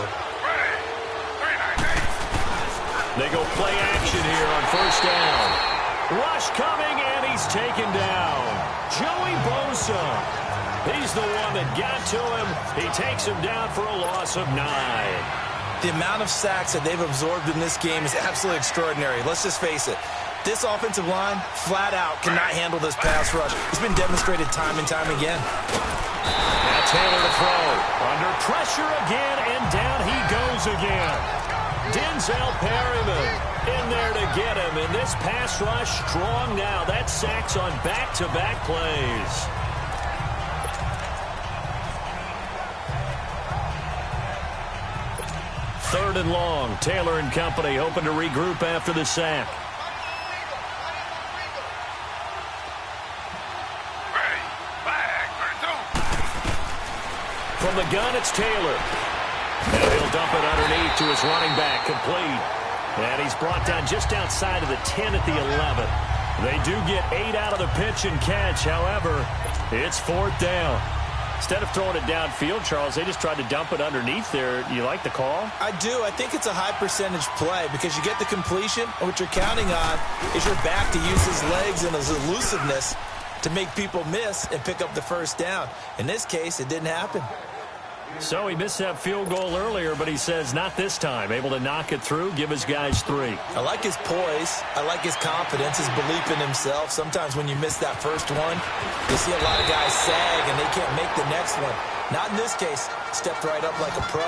They go play action here on first down. Rush coming, and he's taken down. Joey Bosa. He's the one that got to him. He takes him down for a loss of 9. The amount of sacks that they've absorbed in this game is absolutely extraordinary. Let's just face it. This offensive line, flat out, cannot handle this pass rush. It's been demonstrated time and time again. Now Taylor to throw. Under pressure again, and down he goes again. Denzel Perryman in there to get him. And this pass rush strong now. That's sacks on back-to-back plays. Third and long. Taylor and company hoping to regroup after the sack. From the gun, it's Taylor. And he'll dump it underneath to his running back, complete. And he's brought down just outside of the 10 at the 11. They do get 8 out of the pitch and catch. However, it's 4th down. Instead of throwing it downfield, Charles, they just tried to dump it underneath there. You like the call? I do. I think it's a high-percentage play because you get the completion, and what you're counting on is your back to use his legs and his elusiveness to make people miss and pick up the first down. In this case, it didn't happen. So he missed that field goal earlier, but he says not this time. Able to knock it through, give his guys 3. I like his poise. I like his confidence, his belief in himself. Sometimes when you miss that first one, you see a lot of guys sag and they can't make the next one. Not in this case. Stepped right up like a pro.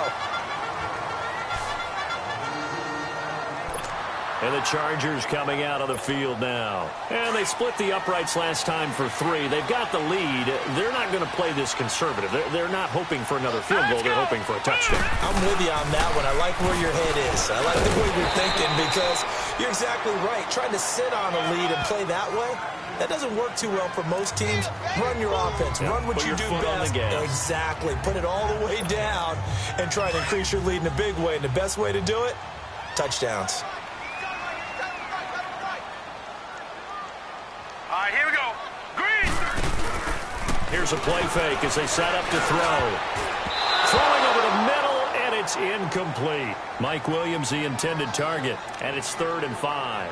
And the Chargers coming out of the field now. And they split the uprights last time for 3. They've got the lead. They're not going to play this conservative. They're not hoping for another field goal. They're hoping for a touchdown. I'm with you on that one. I like where your head is. I like the way you're thinking because you're exactly right. Trying to sit on a lead and play that way, that doesn't work too well for most teams. Run your offense. Run what you do best. Exactly. Put it all the way down and try to increase your lead in a big way. And the best way to do it, touchdowns. All right, here we go. Green. Here's a play fake as they set up to throw. Throwing over the middle, and it's incomplete. Mike Williams, the intended target, and it's 3rd and 5.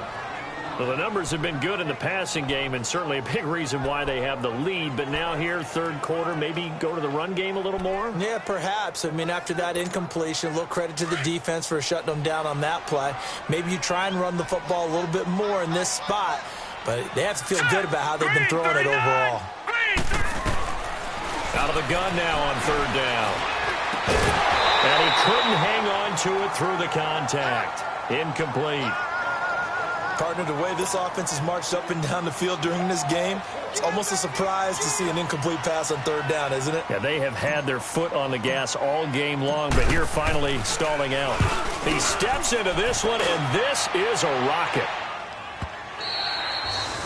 Well, the numbers have been good in the passing game, and certainly a big reason why they have the lead. But now here, 3rd quarter, maybe go to the run game a little more? Yeah, perhaps. I mean, after that incompletion, a little credit to the defense for shutting them down on that play. Maybe you try and run the football a little bit more in this spot. But they have to feel good about how they've been throwing it overall. Out of the gun now on 3rd down. And he couldn't hang on to it through the contact. Incomplete. Partner, the way this offense has marched up and down the field during this game, it's almost a surprise to see an incomplete pass on 3rd down, isn't it? Yeah, they have had their foot on the gas all game long, but here finally stalling out. He steps into this one, and this is a rocket.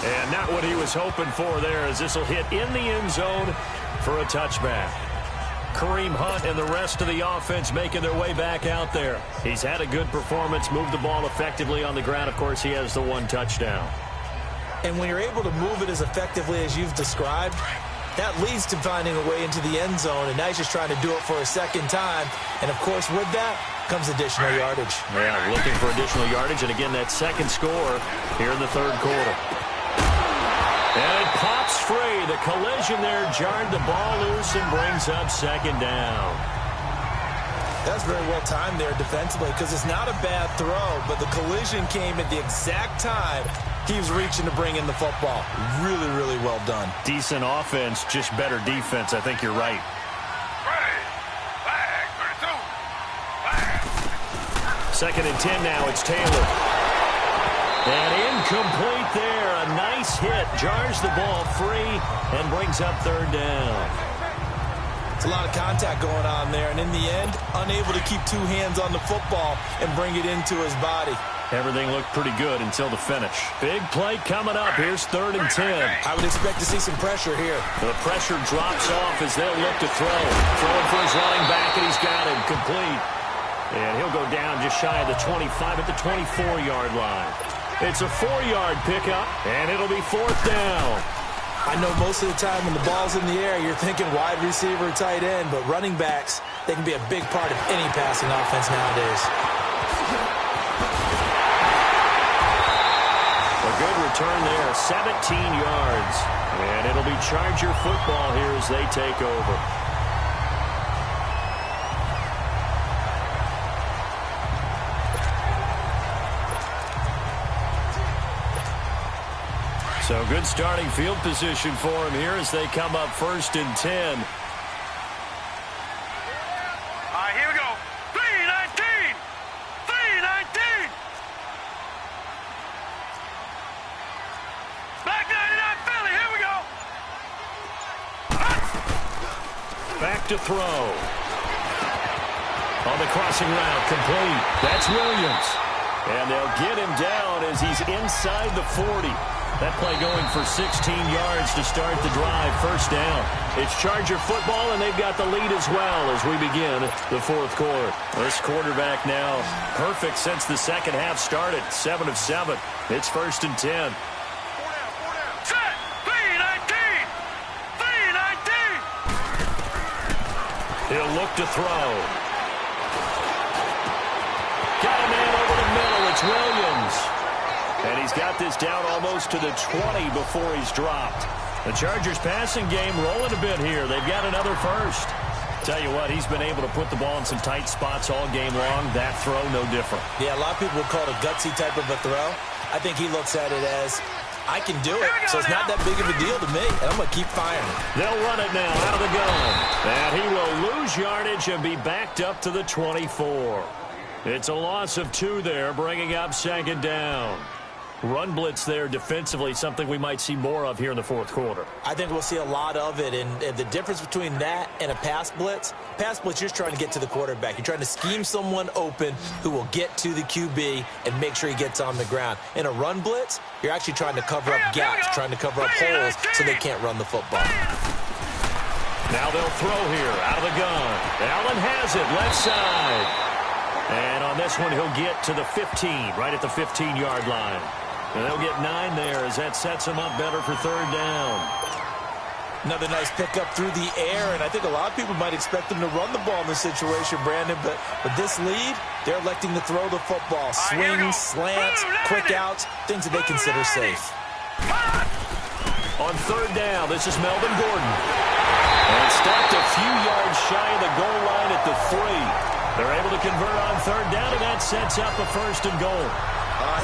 And not what he was hoping for there, as this will hit in the end zone for a touchback. Kareem Hunt and the rest of the offense making their way back out there. He's had a good performance, moved the ball effectively on the ground. Of course, he has the 1 touchdown. And when you're able to move it as effectively as you've described, that leads to finding a way into the end zone, and now he's just trying to do it for a second time. And, of course, with that comes additional yardage. Yeah, looking for additional yardage, and again, that second score here in the 3rd quarter. And it pops free. The collision there jarred the ball loose and brings up 2nd down. That's very well timed there defensively because it's not a bad throw, but the collision came at the exact time he was reaching to bring in the football. Really, really well done. Decent offense, just better defense. I think you're right. Second and 10 now. It's Taylor. And incomplete there. A nice hit. Jars the ball free and brings up 3rd down. It's a lot of contact going on there. And in the end, unable to keep 2 hands on the football and bring it into his body. Everything looked pretty good until the finish. Big play coming up. Here's 3rd and 10. I would expect to see some pressure here. The pressure drops off as they'll look to throw. Throwing for his running back, and he's got him complete. And he'll go down just shy of the 25 at the 24-yard line. It's a 4-yard pickup, and it'll be 4th down. I know most of the time when the ball's in the air, you're thinking wide receiver, tight end, but running backs, they can be a big part of any passing offense nowadays. A good return there, 17 yards. And it'll be Charger football here as they take over. So good starting field position for him here as they come up 1st and 10. All right, here we go. 3-19. 3-19. Back 99 Philly. Here we go. Back to throw. On the crossing route, complete. That's Williams. And they'll get him down as he's inside the 40. That play going for 16 yards to start the drive. 1st down. It's Charger football, and they've got the lead as well as we begin the 4th quarter. This quarterback now perfect since the second half started. 7 of 7. It's 1st and 10. Set. 3-19. 3-19. He'll look to throw. Got a man over the middle. It's Williams. And he's got this down almost to the 20 before he's dropped. The Chargers passing game rolling a bit here. They've got another first. Tell you what, he's been able to put the ball in some tight spots all game long. That throw, no different. Yeah, a lot of people would call it a gutsy type of a throw. I think he looks at it as, I can do it, so it's not that big of a deal to me, and I'm going to keep firing. They'll run it now out of the gun. And he will lose yardage and be backed up to the 24. It's a loss of 2 there, bringing up 2nd down. Run blitz there defensively, something we might see more of here in the 4th quarter. I think we'll see a lot of it, and the difference between that and a pass blitz, you're just trying to get to the quarterback. You're trying to scheme someone open who will get to the QB and make sure he gets on the ground. In a run blitz, you're actually trying to cover up gaps, trying to cover up holes so they can't run the football. Now they'll throw here out of the gun. Allen has it, left side. And on this one, he'll get to the 15, right at the 15-yard line. And they'll get 9 there as that sets them up better for 3rd down. Another nice pickup through the air, and I think a lot of people might expect them to run the ball in this situation, Brandon, but with this lead, they're electing to throw the football. Swings, slants, quick outs, things that they consider safe. On 3rd down, this is Melvin Gordon. And stopped a few yards shy of the goal line at the 3. They're able to convert on 3rd down, and that sets up a 1st and goal.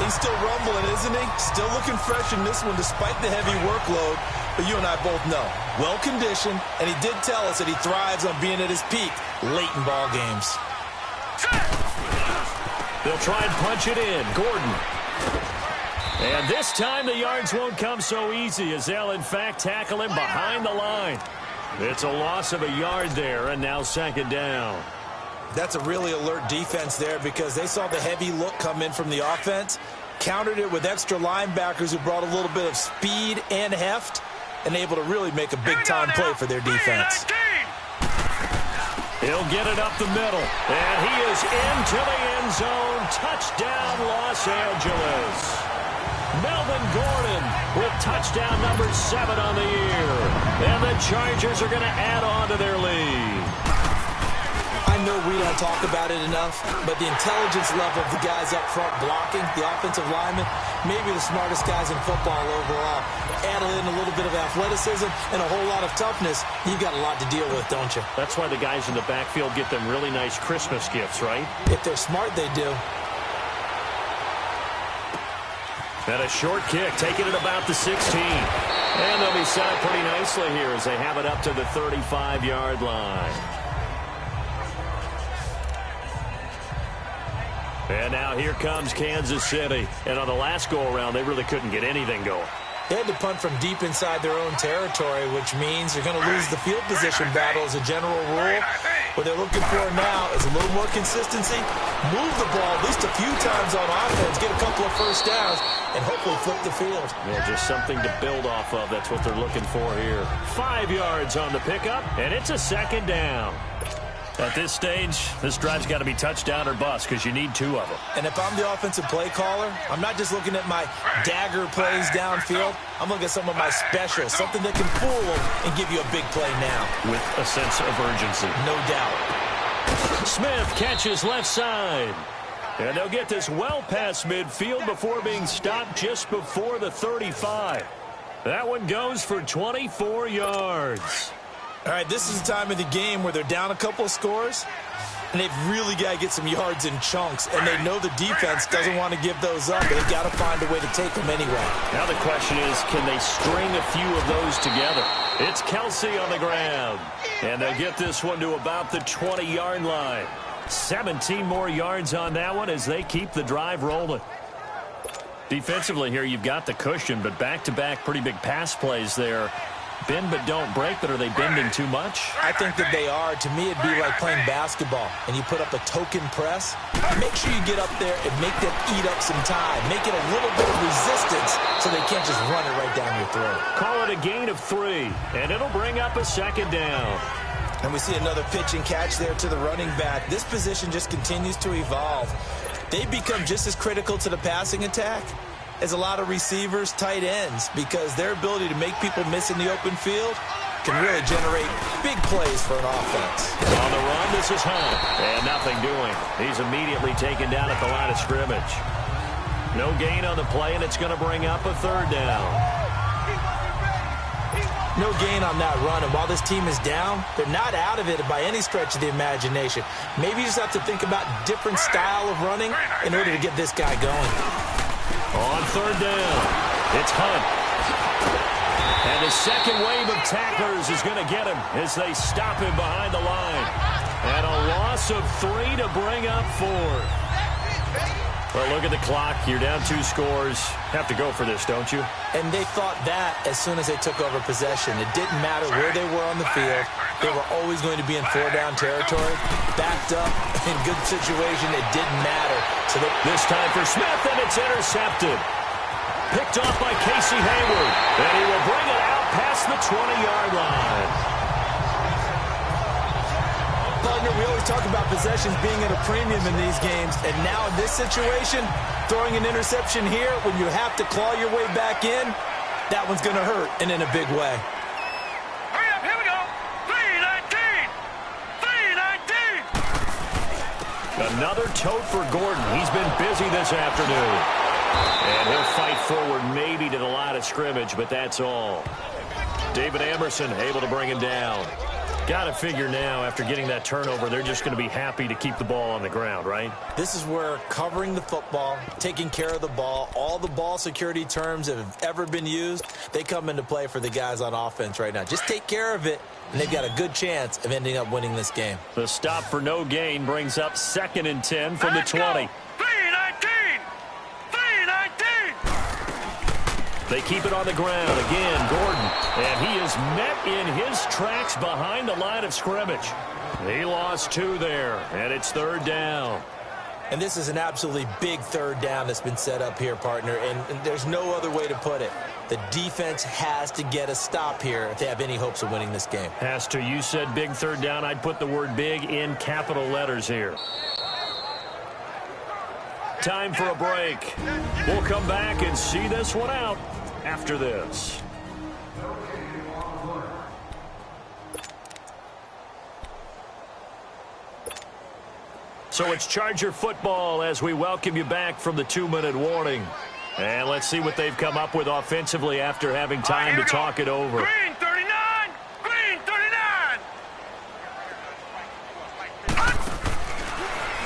He's still rumbling, isn't he? Still looking fresh in this one despite the heavy workload. But you and I both know, well-conditioned, and he did tell us that he thrives on being at his peak late in ball games. They'll try and punch it in. Gordon. And this time the yards won't come so easy as they'll, in fact, tackle him behind the line. It's a loss of a yard there, and now 2nd down. That's a really alert defense there because they saw the heavy look come in from the offense, countered it with extra linebackers who brought a little bit of speed and heft, and able to really make a big-time play for their defense. He'll get it up the middle, and he is into the end zone. Touchdown, Los Angeles. Melvin Gordon with touchdown number 7 on the year. And the Chargers are going to add on to their lead. I know we don't talk about it enough, but the intelligence level of the guys up front blocking, the offensive linemen, maybe the smartest guys in football overall. Add in a little bit of athleticism and a whole lot of toughness, you've got a lot to deal with, don't you? That's why the guys in the backfield get them really nice Christmas gifts, right? If they're smart, they do. And a short kick, taking it about the 16. And they'll be set up pretty nicely here as they have it up to the 35-yard line. And now here comes Kansas City. And on the last go-around, they really couldn't get anything going. They had to punt from deep inside their own territory, which means they're going to lose the field position battle as a general rule. What they're looking for now is a little more consistency, move the ball at least a few times on offense, get a couple of first downs, and hopefully flip the field. Yeah, just something to build off of. That's what they're looking for here. 5 yards on the pickup, and it's a 2nd down. At this stage, this drive's got to be touchdown or bust because you need 2 of them. And if I'm the offensive play caller, I'm not just looking at my dagger plays downfield. I'm looking at some of my specials, something that can fool them and give you a big play now. With a sense of urgency. No doubt. Smith catches left side. And they'll get this well past midfield before being stopped just before the 35. That one goes for 24 yards. All right, this is the time of the game where they're down a couple of scores, and they've really got to get some yards in chunks, and they know the defense doesn't want to give those up, but they've got to find a way to take them anyway. Now the question is, can they string a few of those together? It's Kelsey on the ground, and they'll get this one to about the 20-yard line. 17 more yards on that one as they keep the drive rolling. Defensively here, you've got the cushion, but back-to-back pretty big pass plays there. Bend but don't break, but are they bending too much? I think that they are. To me, it'd be like playing basketball, and you put up a token press. Make sure you get up there and make them eat up some time. Make it a little bit of resistance so they can't just run it right down your throat. Call it a gain of 3, and it'll bring up a 2nd down. And we see another pitch and catch there to the running back. This position just continues to evolve. They become just as critical to the passing attack as a lot of receivers, tight ends, because their ability to make people miss in the open field can really generate big plays for an offense. On the run, this is Hunt, and nothing doing. He's immediately taken down at the line of scrimmage. No gain on the play, and it's going to bring up a 3rd down. No gain on that run, and while this team is down, they're not out of it by any stretch of the imagination. Maybe you just have to think about different style of running in order to get this guy going. On 3rd down, it's Hunt. And the second wave of tacklers is going to get him as they stop him behind the line. And a loss of 3 to bring up 4. Well, look at the clock. You're down 2 scores. Have to go for this, don't you? And they thought that as soon as they took over possession. It didn't matter where they were on the field. They were always going to be in 4-down territory. Backed up, in good situation, it didn't matter. So this time for Smith, and it's intercepted. Picked off by Casey Hayward. And he will bring it out past the 20-yard line. Partner, we always talk about possessions being at a premium in these games, and now in this situation, throwing an interception here when you have to claw your way back in, that one's going to hurt, and in a big way. Hurry up, here we go. 3-19. 3-19. Another tote for Gordon. He's been busy this afternoon. And he'll fight forward maybe to the line of scrimmage, but that's all. David Emerson able to bring him down. Got to figure now, after getting that turnover, they're just going to be happy to keep the ball on the ground, right? This is where covering the football, taking care of the ball, all the ball security terms that have ever been used, they come into play for the guys on offense right now. Just take care of it, and they've got a good chance of ending up winning this game. The stop for no gain brings up 2nd and 10 from the 20. 3-19. 3-19. They keep it on the ground. Again, Gordon. And he is met in his tracks behind the line of scrimmage. He lost 2 there, and it's 3rd down. And this is an absolutely big 3rd down that's been set up here, partner, and there's no other way to put it. The defense has to get a stop here if they have any hopes of winning this game. Has to. You said big 3rd down. I'd put the word big in capital letters here. Time for a break. We'll come back and see this one out after this. So it's Charger football as we welcome you back from the 2-minute warning. And let's see what they've come up with offensively after having time to talk it over. Green 39. Green 39.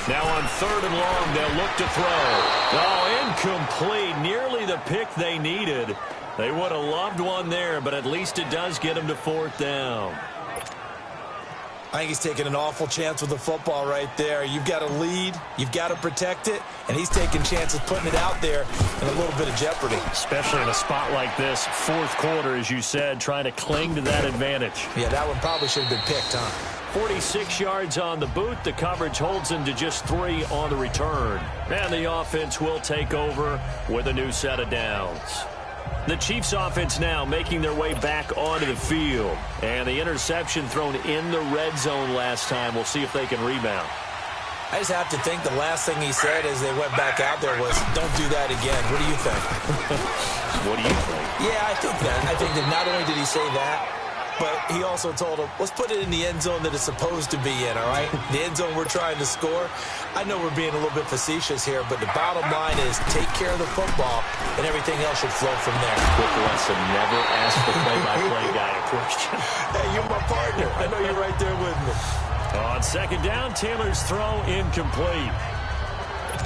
Now on 3rd and long, they'll look to throw. Oh, incomplete. Nearly the pick they needed. They would have loved one there, but at least it does get them to 4th down. I think he's taking an awful chance with the football right there. You've got to lead, you've got to protect it, and he's taking chances putting it out there in a little bit of jeopardy. Especially in a spot like this, 4th quarter, as you said, trying to cling to that advantage. Yeah, that one probably should have been picked, huh? 46 yards on the boot. The coverage holds him to just 3 on the return. And the offense will take over with a new set of downs. The Chiefs offense now making their way back onto the field. And the interception thrown in the red zone last time. We'll see if they can rebound. I just have to think the last thing he said as they went back out there was, don't do that again. What do you think? What do you think? Yeah, I think that. I think that not only did he say that, but he also told him, let's put it in the end zone that it's supposed to be in, all right? The end zone we're trying to score. I know we're being a little bit facetious here, but the bottom line is take care of the football, and everything else should flow from there. Quick lesson, never ask the play-by-play guy a question. Hey, you're my partner. I know you're right there with me. On 2nd down, Taylor's throw incomplete.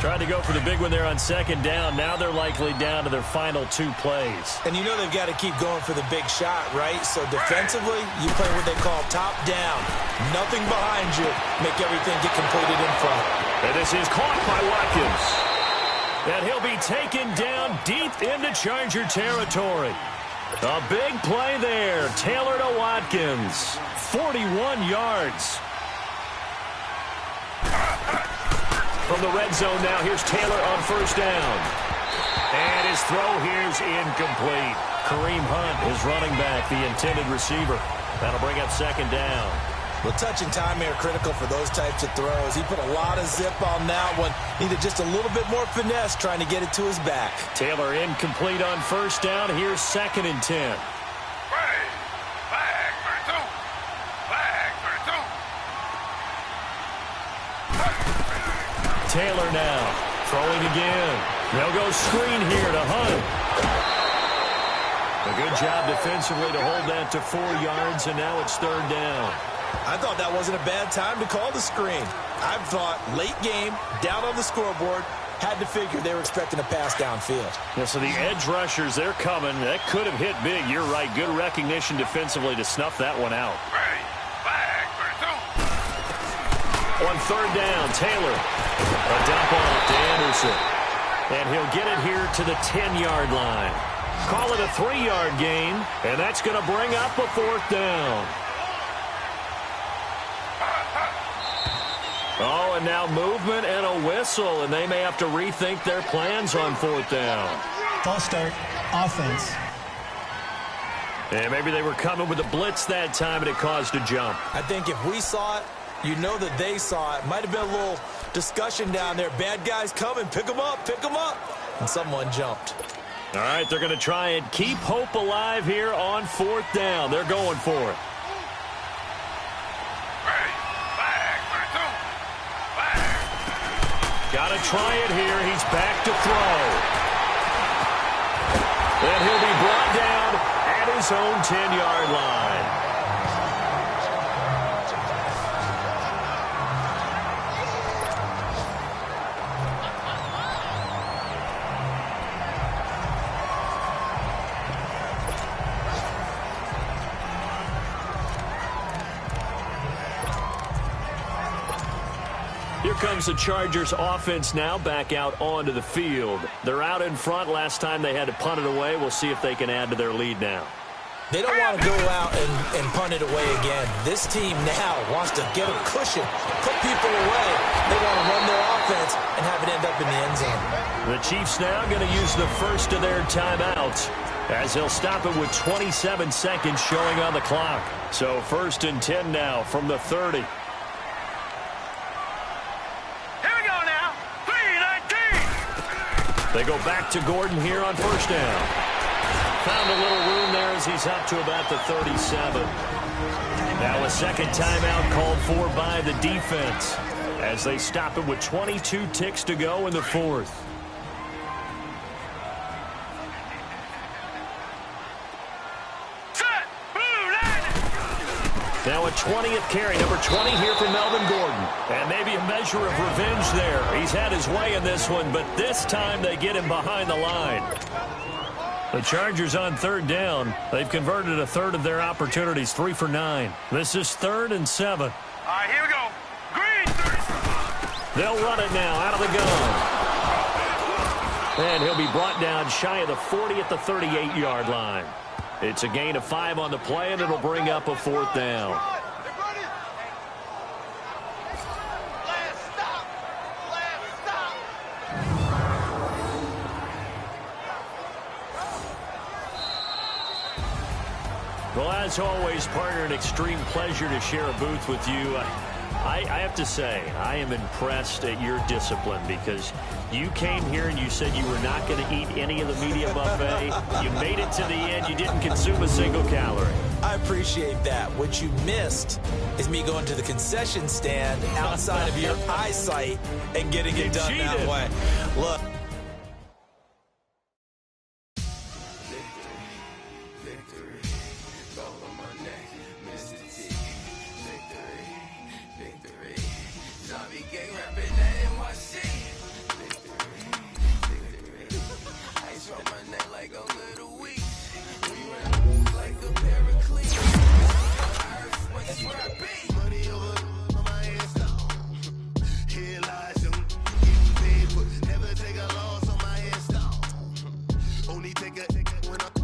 Trying to go for the big one there on 2nd down. Now they're likely down to their final 2 plays. And you know they've got to keep going for the big shot, right? So defensively, you play what they call top down. Nothing behind you. Make everything get completed in front. And this is caught by Watkins. And he'll be taken down deep into Charger territory. A big play there. Taylor to Watkins. 41 yards. From the red zone now, here's Taylor on 1st down. And his throw here's incomplete. Kareem Hunt is running back, the intended receiver. That'll bring up 2nd down. Well, touch and time here critical for those types of throws. He put a lot of zip on that one. Needed just a little bit more finesse trying to get it to his back. Taylor incomplete on 1st down. Here's 2nd and 10. Flag for 2. Flag for 2. Taylor now throwing again. They'll go screen here to Hunt. A good job defensively to hold that to 4 yards, and now it's 3rd down. I thought that wasn't a bad time to call the screen. I thought late game, down on the scoreboard, had to figure they were expecting a pass downfield. Yeah, so the edge rushers, they're coming. That could have hit big. You're right. Good recognition defensively to snuff that one out. Flag for 2. On third down, Taylor. A dump off to Anderson. And he'll get it here to the 10-yard line. Call it a 3-yard gain, and that's going to bring up a fourth down. Oh, and now movement and a whistle, and they may have to rethink their plans on fourth down. False start, offense. And maybe they were coming with a blitz that time, and it caused a jump. I think if we saw it, you know that they saw it. Might have been a little discussion down there. Bad guys coming. Pick them up. Pick them up. And someone jumped. All right, they're going to try and keep hope alive here on fourth down. They're going for it. Got to try it here. He's back to throw. And he'll be brought down at his own 10-yard line. Here comes the Chargers offense now back out onto the field. They're out in front. Last time they had to punt it away. We'll see if they can add to their lead now. They don't want to go out and punt it away again. This team now wants to get a cushion, put people away. They want to run their offense and have it end up in the end zone. The Chiefs now going to use the first of their timeouts as they'll stop it with 27 seconds showing on the clock. So 1st and 10 now from the 30. They go back to Gordon here on first down. Found a little room there as he's up to about the 37. Now a second timeout called for by the defense as they stop it with 22 ticks to go in the fourth. Now a 20th carry, number 20 here for Melvin Gordon. And maybe a measure of revenge there. He's had his way in this one, but this time they get him behind the line. The Chargers on third down. They've converted a third of their opportunities, 3 for 9. This is 3rd and 7. All right, here we go. Green. They'll run it now out of the gun. And he'll be brought down shy of the 40 at the 38-yard line. It's a gain of 5 on the play, and it'll bring up a fourth down. Well, as always, partner, an extreme pleasure to share a booth with you. I have to say, I am impressed at your discipline because you came here and you said you were not going to eat any of the media buffet. You made it to the end. You didn't consume a single calorie. I appreciate that. What you missed is me going to the concession stand outside of your eyesight and getting it done that way. Look. Only take it when I